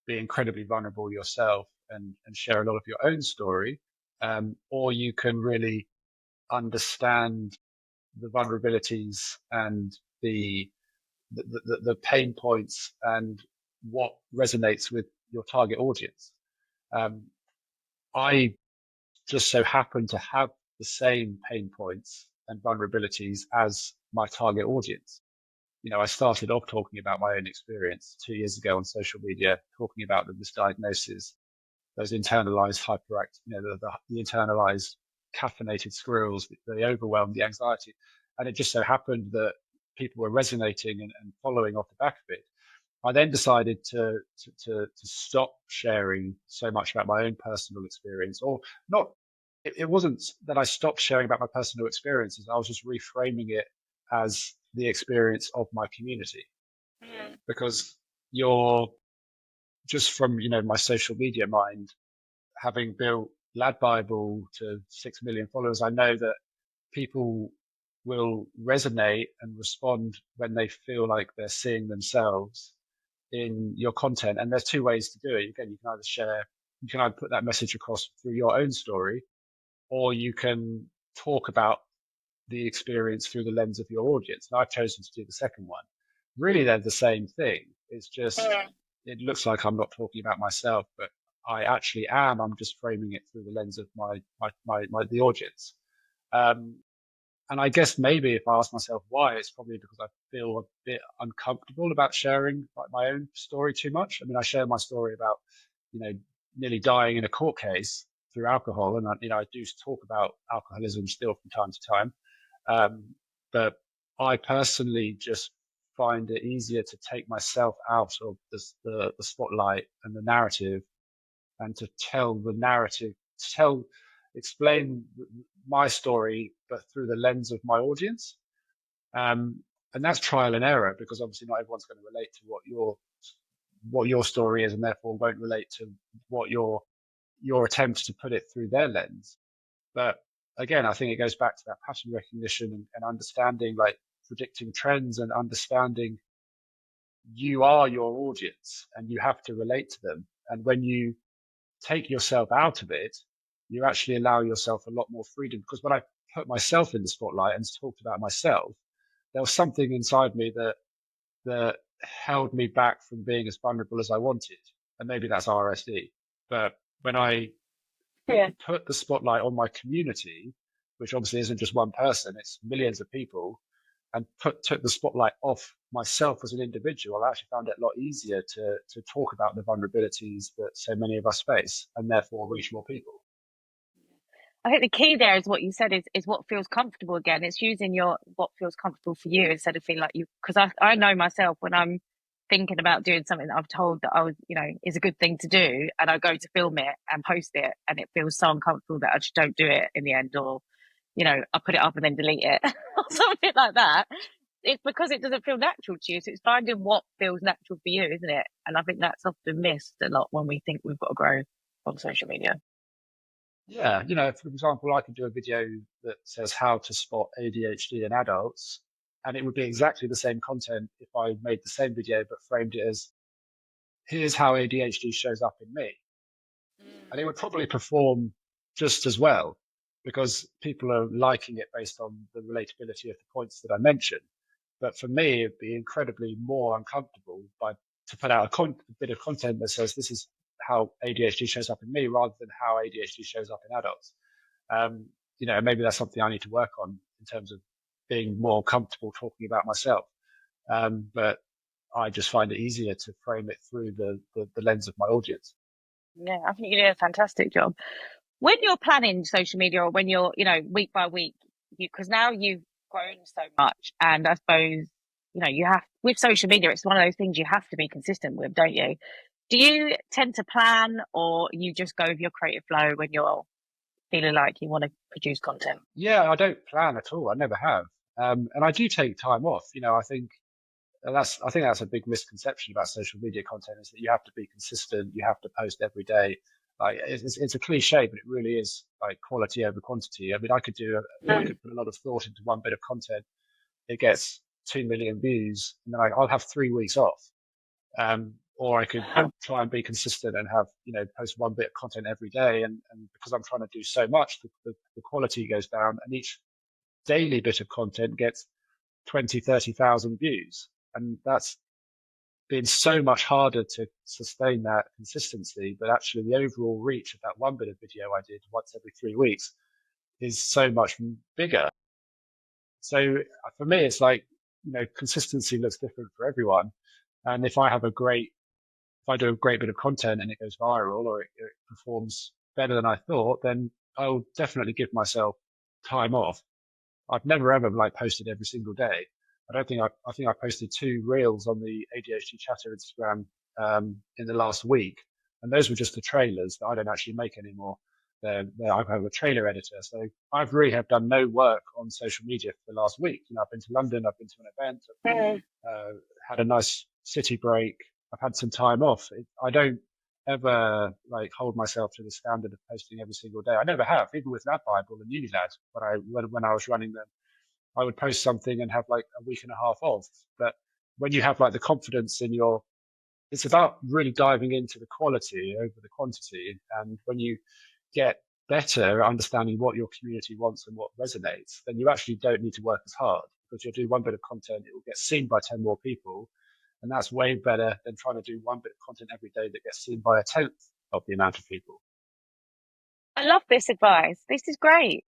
be incredibly vulnerable yourself and share a lot of your own story, or you can really understand the vulnerabilities and the pain points and what resonates with your target audience. I just so happen to have the same pain points and vulnerabilities as my target audience. I started off talking about my own experience 2 years ago on social media, talking about the misdiagnosis, those internalized hyperactive, the internalized caffeinated squirrels, the overwhelm, the anxiety. And it just so happened that people were resonating and following off the back of it. I then decided to stop sharing so much about my own personal experience, or not. It wasn't that I stopped sharing about my personal experiences. I was just reframing it as the experience of my community, because you're just from, my social media mind, having built Lad Bible to 6 million followers, I know that people will resonate and respond when they feel like they're seeing themselves in your content. And there's two ways to do it. Again, you can either put that message across through your own story, or you can talk about the experience through the lens of your audience. And I've chosen to do the second one. Really, they're the same thing. It's just, it looks like I'm not talking about myself, but I actually am. I'm just framing it through the lens of the audience. And I guess maybe if I ask myself why, it's probably because I feel a bit uncomfortable about sharing my own story too much. I mean, I share my story about, nearly dying in a court case through alcohol. And, I do talk about alcoholism still from time to time. But I personally just find it easier to take myself out of the spotlight and the narrative, and to tell the narrative, explain my story, but through the lens of my audience. And that's trial and error, because obviously not everyone's going to relate to what your story is, and therefore won't relate to what your attempt to put it through their lens. But again, I think it goes back to that pattern recognition and understanding, like predicting trends, and understanding you are your audience and you have to relate to them. And when you take yourself out of it, you actually allow yourself a lot more freedom. Because when I put myself in the spotlight and talked about myself, there was something inside me that held me back from being as vulnerable as I wanted. And maybe that's RSD. But when I put the spotlight on my community, which obviously isn't just one person, it's millions of people, and took the spotlight off myself as an individual, I actually found it a lot easier to talk about the vulnerabilities that so many of us face, and therefore reach more people. I think the key there is what you said is what feels comfortable again. It's using what feels comfortable for you instead of feeling like you, because I know myself when I'm thinking about doing something that I've told that I was, is a good thing to do, and I go to film it and post it, and it feels so uncomfortable that I just don't do it in the end, or, I put it up and then delete it or something like that. It's because it doesn't feel natural to you. So it's finding what feels natural for you, isn't it? And I think that's often missed a lot when we think we've got to grow on social media. Yeah, for example, I could do a video that says how to spot ADHD in adults, and it would be exactly the same content if I made the same video but framed it as, here's how ADHD shows up in me. And it would probably perform just as well, because people are liking it based on the relatability of the points that I mentioned. But for me, it'd be incredibly more uncomfortable to put out a bit of content that says this is how ADHD shows up in me, rather than how ADHD shows up in adults. Maybe that's something I need to work on in terms of being more comfortable talking about myself. But I just find it easier to frame it through the lens of my audience. Yeah, I think you did a fantastic job. When you're planning social media, or when you're, week by week, because now you've grown so much, and I suppose, you have, with social media, it's one of those things you have to be consistent with, don't you? Do you tend to plan, or you just go with your creative flow when you're feeling like you want to produce content? Yeah, I don't plan at all. I never have. And I do take time off. I think that's a big misconception about social media content, is that you have to be consistent. You have to post every day. Like it's a cliche, but it really is like quality over quantity. I mean, I could put a lot of thought into one bit of content. It gets 2 million views, and then I'll have 3 weeks off. Or I could try and be consistent and have, post one bit of content every day. And because I'm trying to do so much, the quality goes down, and each daily bit of content gets 20, 30,000 views. And that's been so much harder to sustain that consistency. But actually the overall reach of that one bit of video I did once every 3 weeks is so much bigger. So for me, it's like, consistency looks different for everyone. And if I do a great bit of content and it goes viral, or it performs better than I thought, then I'll definitely give myself time off. I've never ever posted every single day. I think I posted 2 reels on the ADHD Chatter Instagram in the last week, and those were just the trailers that I don't actually make anymore. I have a trailer editor, so I've really have done no work on social media for the last week. I've been to London, I've been to an event, I've had a nice city break, I've had some time off. I don't ever hold myself to the standard of posting every single day. I never have, even with Lab Bible and Unilad. When I was running them, I would post something and have a week and a half off. But when you have the confidence in it's about really diving into the quality over the quantity. And when you get better at understanding what your community wants and what resonates, then you actually don't need to work as hard, because you'll do one bit of content, it will get seen by 10 more people. And that's way better than trying to do one bit of content every day that gets seen by 1/10 of the amount of people. I love this advice. This is great.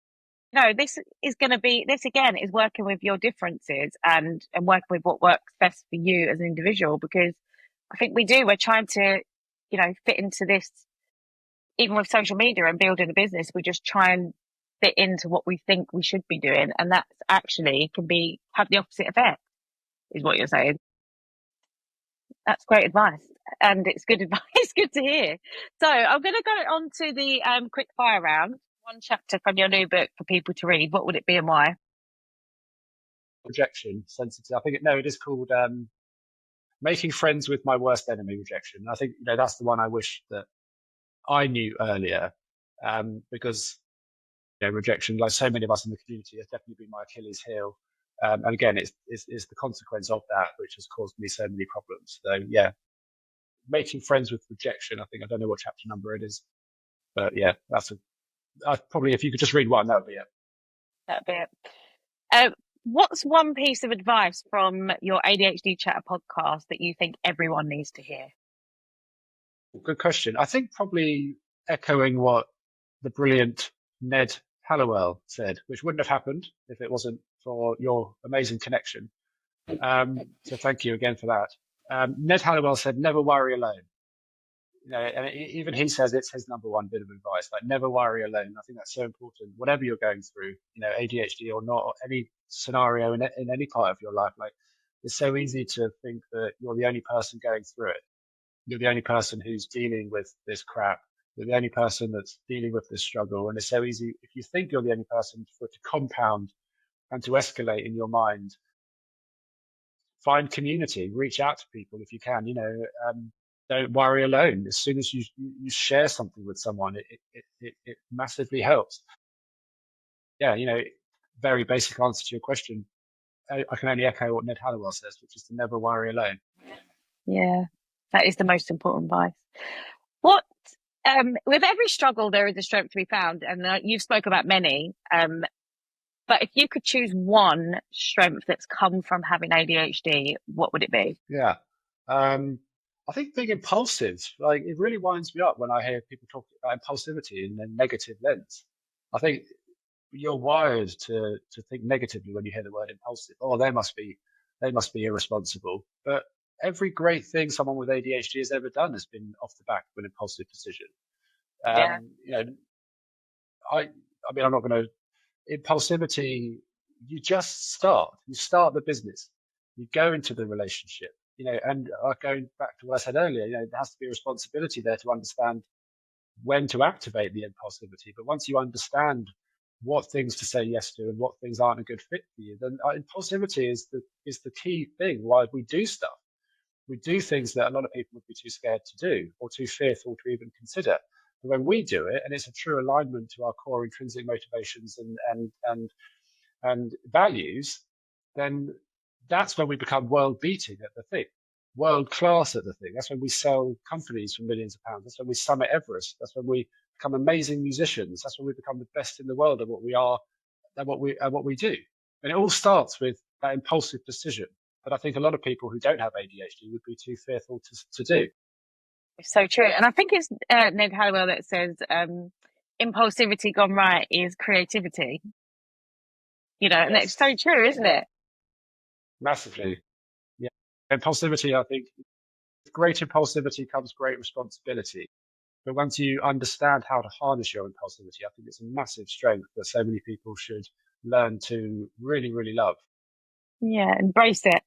This is going to be, this again is working with your differences and working with what works best for you as an individual, because I think we're trying to, fit into this, even with social media and building a business, we just try and fit into what we think we should be doing. And that actually can have the opposite effect, is what you're saying. That's great advice. And it's good advice. It's good to hear. So I'm going to go on to the quick fire round. One chapter from your new book for people to read. What would it be and why? Rejection-Sensitive. I think it is called Making Friends with My Worst Enemy, Rejection. I think that's the one I wish that I knew earlier, because rejection, like so many of us in the community, has definitely been my Achilles heel. And again, it's the consequence of that which has caused me so many problems. So yeah, Making Friends with Rejection. I don't know what chapter number it is, but yeah, probably, if you could just read one, that would be it. That'd be it. What's one piece of advice from your ADHD Chatter podcast that you think everyone needs to hear? Good question. I think probably echoing what the brilliant Ned Hallowell said, which wouldn't have happened if it wasn't for your amazing connection. So thank you again for that. Ned Hallowell said, never worry alone. And even he says it's his number one bit of advice, never worry alone. I think that's so important. Whatever you're going through, ADHD or not, or any scenario in any part of your life, it's so easy to think that you're the only person going through it. You're the only person who's dealing with this crap. You're the only person that's dealing with this struggle. And it's so easy, if you think you're the only person, for it to compound and to escalate in your mind. Find community, reach out to people if you can, don't worry alone. As soon as you share something with someone, it massively helps. Yeah, very basic answer to your question. I can only echo what Ned Hallowell says, which is to never worry alone. Yeah, that is the most important advice. What, with every struggle, there is a strength to be found, and you've spoke about many. But if you could choose one strength that's come from having ADHD, what would it be? Yeah. I think being impulsive, it really winds me up when I hear people talk about impulsivity in a negative lens. I think you're wired to think negatively when you hear the word impulsive. Oh, they must be irresponsible. But every great thing someone with ADHD has ever done has been off the back of an impulsive decision. Yeah. You know, I mean, I'm not going to impulsivity. You just start. You start the business. You go into the relationship. And going back to what I said earlier, there has to be a responsibility there to understand when to activate the impulsivity. But once you understand what things to say yes to and what things aren't a good fit for you, then impulsivity is the key thing why we do stuff. We do things that a lot of people would be too scared to do or too fearful to even consider. But when we do it, and it's a true alignment to our core intrinsic motivations and values, then that's when we become world beating at the thing, world class at the thing. That's when we sell companies for millions of pounds. That's when we summit Everest. That's when we become amazing musicians. That's when we become the best in the world at what we are and what we do. And it all starts with that impulsive decision. But I think a lot of people who don't have ADHD would be too fearful to do. It's so true. And I think it's Ned Hallowell that says impulsivity gone right is creativity. And that's so true, isn't it? Massively. Yeah. Impulsivity, I think, with great impulsivity comes great responsibility. But once you understand how to harness your impulsivity, I think it's a massive strength that so many people should learn to really, really love. Yeah, embrace it.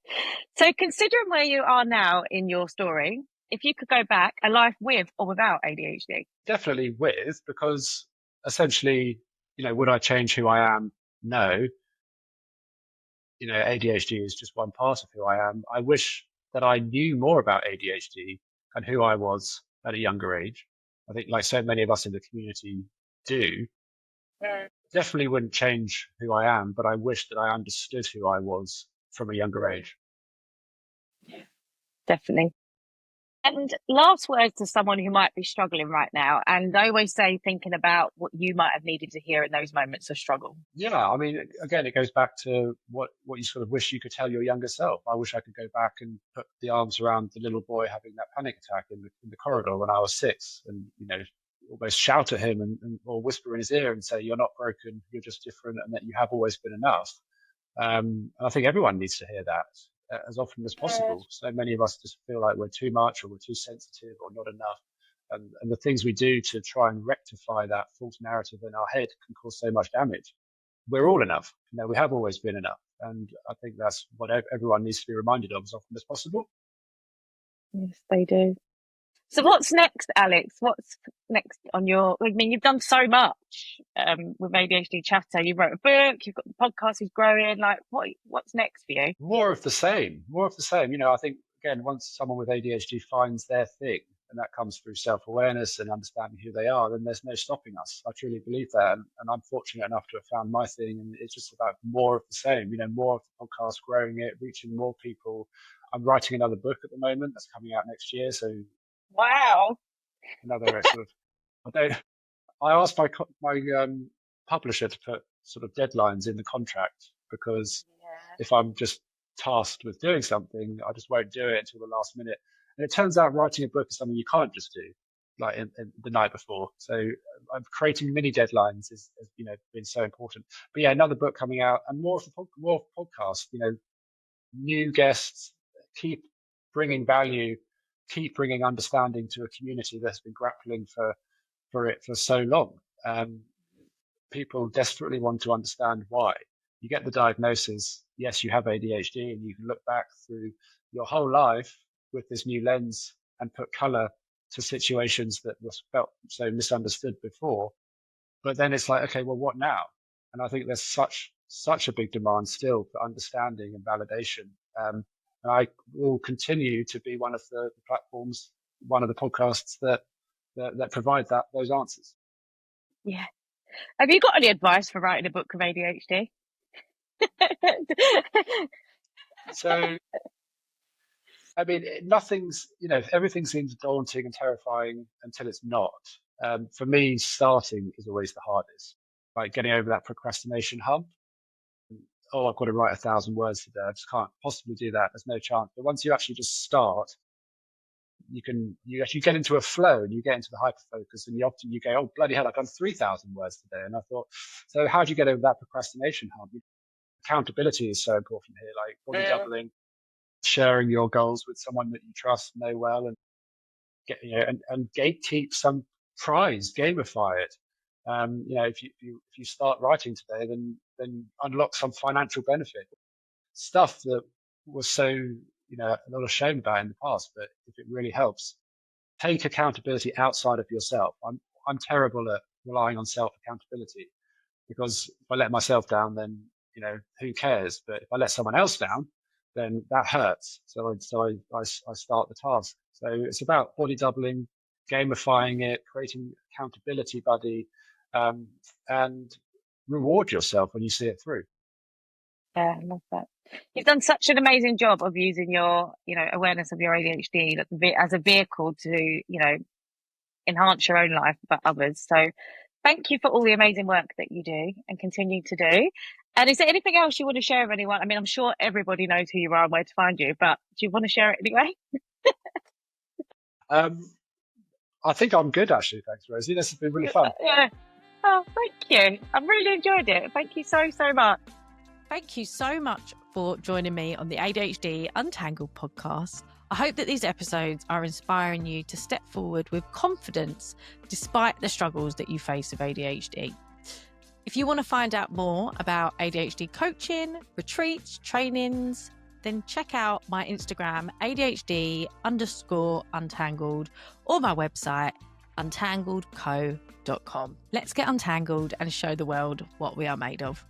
So considering where you are now in your story, if you could go back, a life with or without ADHD? Definitely with, because essentially, would I change who I am? No. ADHD is just one part of who I am. I wish that I knew more about ADHD and who I was at a younger age. I think like so many of us in the community do. Definitely wouldn't change who I am, but I wish that I understood who I was from a younger age. Definitely. And last words to someone who might be struggling right now. And I always say thinking about what you might have needed to hear in those moments of struggle. Yeah, I mean, again, it goes back to what you sort of wish you could tell your younger self. I wish I could go back and put the arms around the little boy having that panic attack in the corridor when I was 6 and, almost shout at him or whisper in his ear and say, you're not broken, you're just different, and that you have always been enough. And I think everyone needs to hear that as often as possible. So many of us just feel like we're too much or we're too sensitive or not enough. And the things we do to try and rectify that false narrative in our head can cause so much damage. We're all enough. We have always been enough. And I think that's what everyone needs to be reminded of as often as possible. Yes, they do. So what's next, Alex? What's next on you've done so much with ADHD Chatter. You wrote a book, you've got the podcast is growing. Like, what's next for you? More of the same. I think, again, once someone with ADHD finds their thing, and that comes through self-awareness and understanding who they are, then there's no stopping us. I truly believe that. And I'm fortunate enough to have found my thing. And it's just about more of the same, more of the podcast, growing it, reaching more people. I'm writing another book at the moment that's coming out next year. So wow. Another sort of, I asked my publisher to put sort of deadlines in the contract because if I'm just tasked with doing something, I just won't do it until the last minute. And it turns out writing a book is something you can't just do like in the night before. So I'm creating mini deadlines has been so important. But yeah, another book coming out and more of the podcast, new guests, keep bringing value, keep bringing understanding to a community that's been grappling for it for so long. People desperately want to understand why. You get the diagnosis, yes, you have ADHD, and you can look back through your whole life with this new lens and put color to situations that were felt so misunderstood before. But then it's like, okay, well, what now? And I think there's such a big demand still for understanding and validation. And I will continue to be one of the platforms, one of the podcasts that provide those answers. Yeah. Have you got any advice for writing a book of ADHD? So, I mean, everything seems daunting and terrifying until it's not. For me, starting is always the hardest, like getting over that procrastination hump. Oh, I've got to write 1,000 words today. I just can't possibly do that. There's no chance. But once you actually just start, you actually get into a flow and you get into the hyper focus, and you go, oh bloody hell, I've done 3,000 words today. And I thought, so how do you get over that procrastination hump? Accountability is so important here, like body doubling, sharing your goals with someone that you trust, know well, and and gatekeep some prize, gamify it. If you start writing today, then unlock some financial benefit. Stuff that was so, a lot of shame about in the past, but if it really helps, take accountability outside of yourself. I'm terrible at relying on self accountability, because if I let myself down, then who cares? But if I let someone else down, then that hurts. So I start the task. So it's about body doubling, gamifying it, creating accountability buddy, and reward yourself when you see it through. Yeah, I love that. You've done such an amazing job of using your, awareness of your ADHD as a vehicle to, enhance your own life but others. So thank you for all the amazing work that you do and continue to do. And is there anything else you want to share with anyone? I mean, I'm sure everybody knows who you are and where to find you, but do you want to share it anyway? I think I'm good, actually. Thanks, Rosie. This has been really fun. Yeah. Oh, thank you. I've really enjoyed it. Thank you so, so much. Thank you so much for joining me on the ADHD Untangled podcast. I hope that these episodes are inspiring you to step forward with confidence despite the struggles that you face with ADHD. If you want to find out more about ADHD coaching, retreats, trainings, then check out my Instagram, ADHD_Untangled, or my website, untangledco.com. Let's get untangled and show the world what we are made of.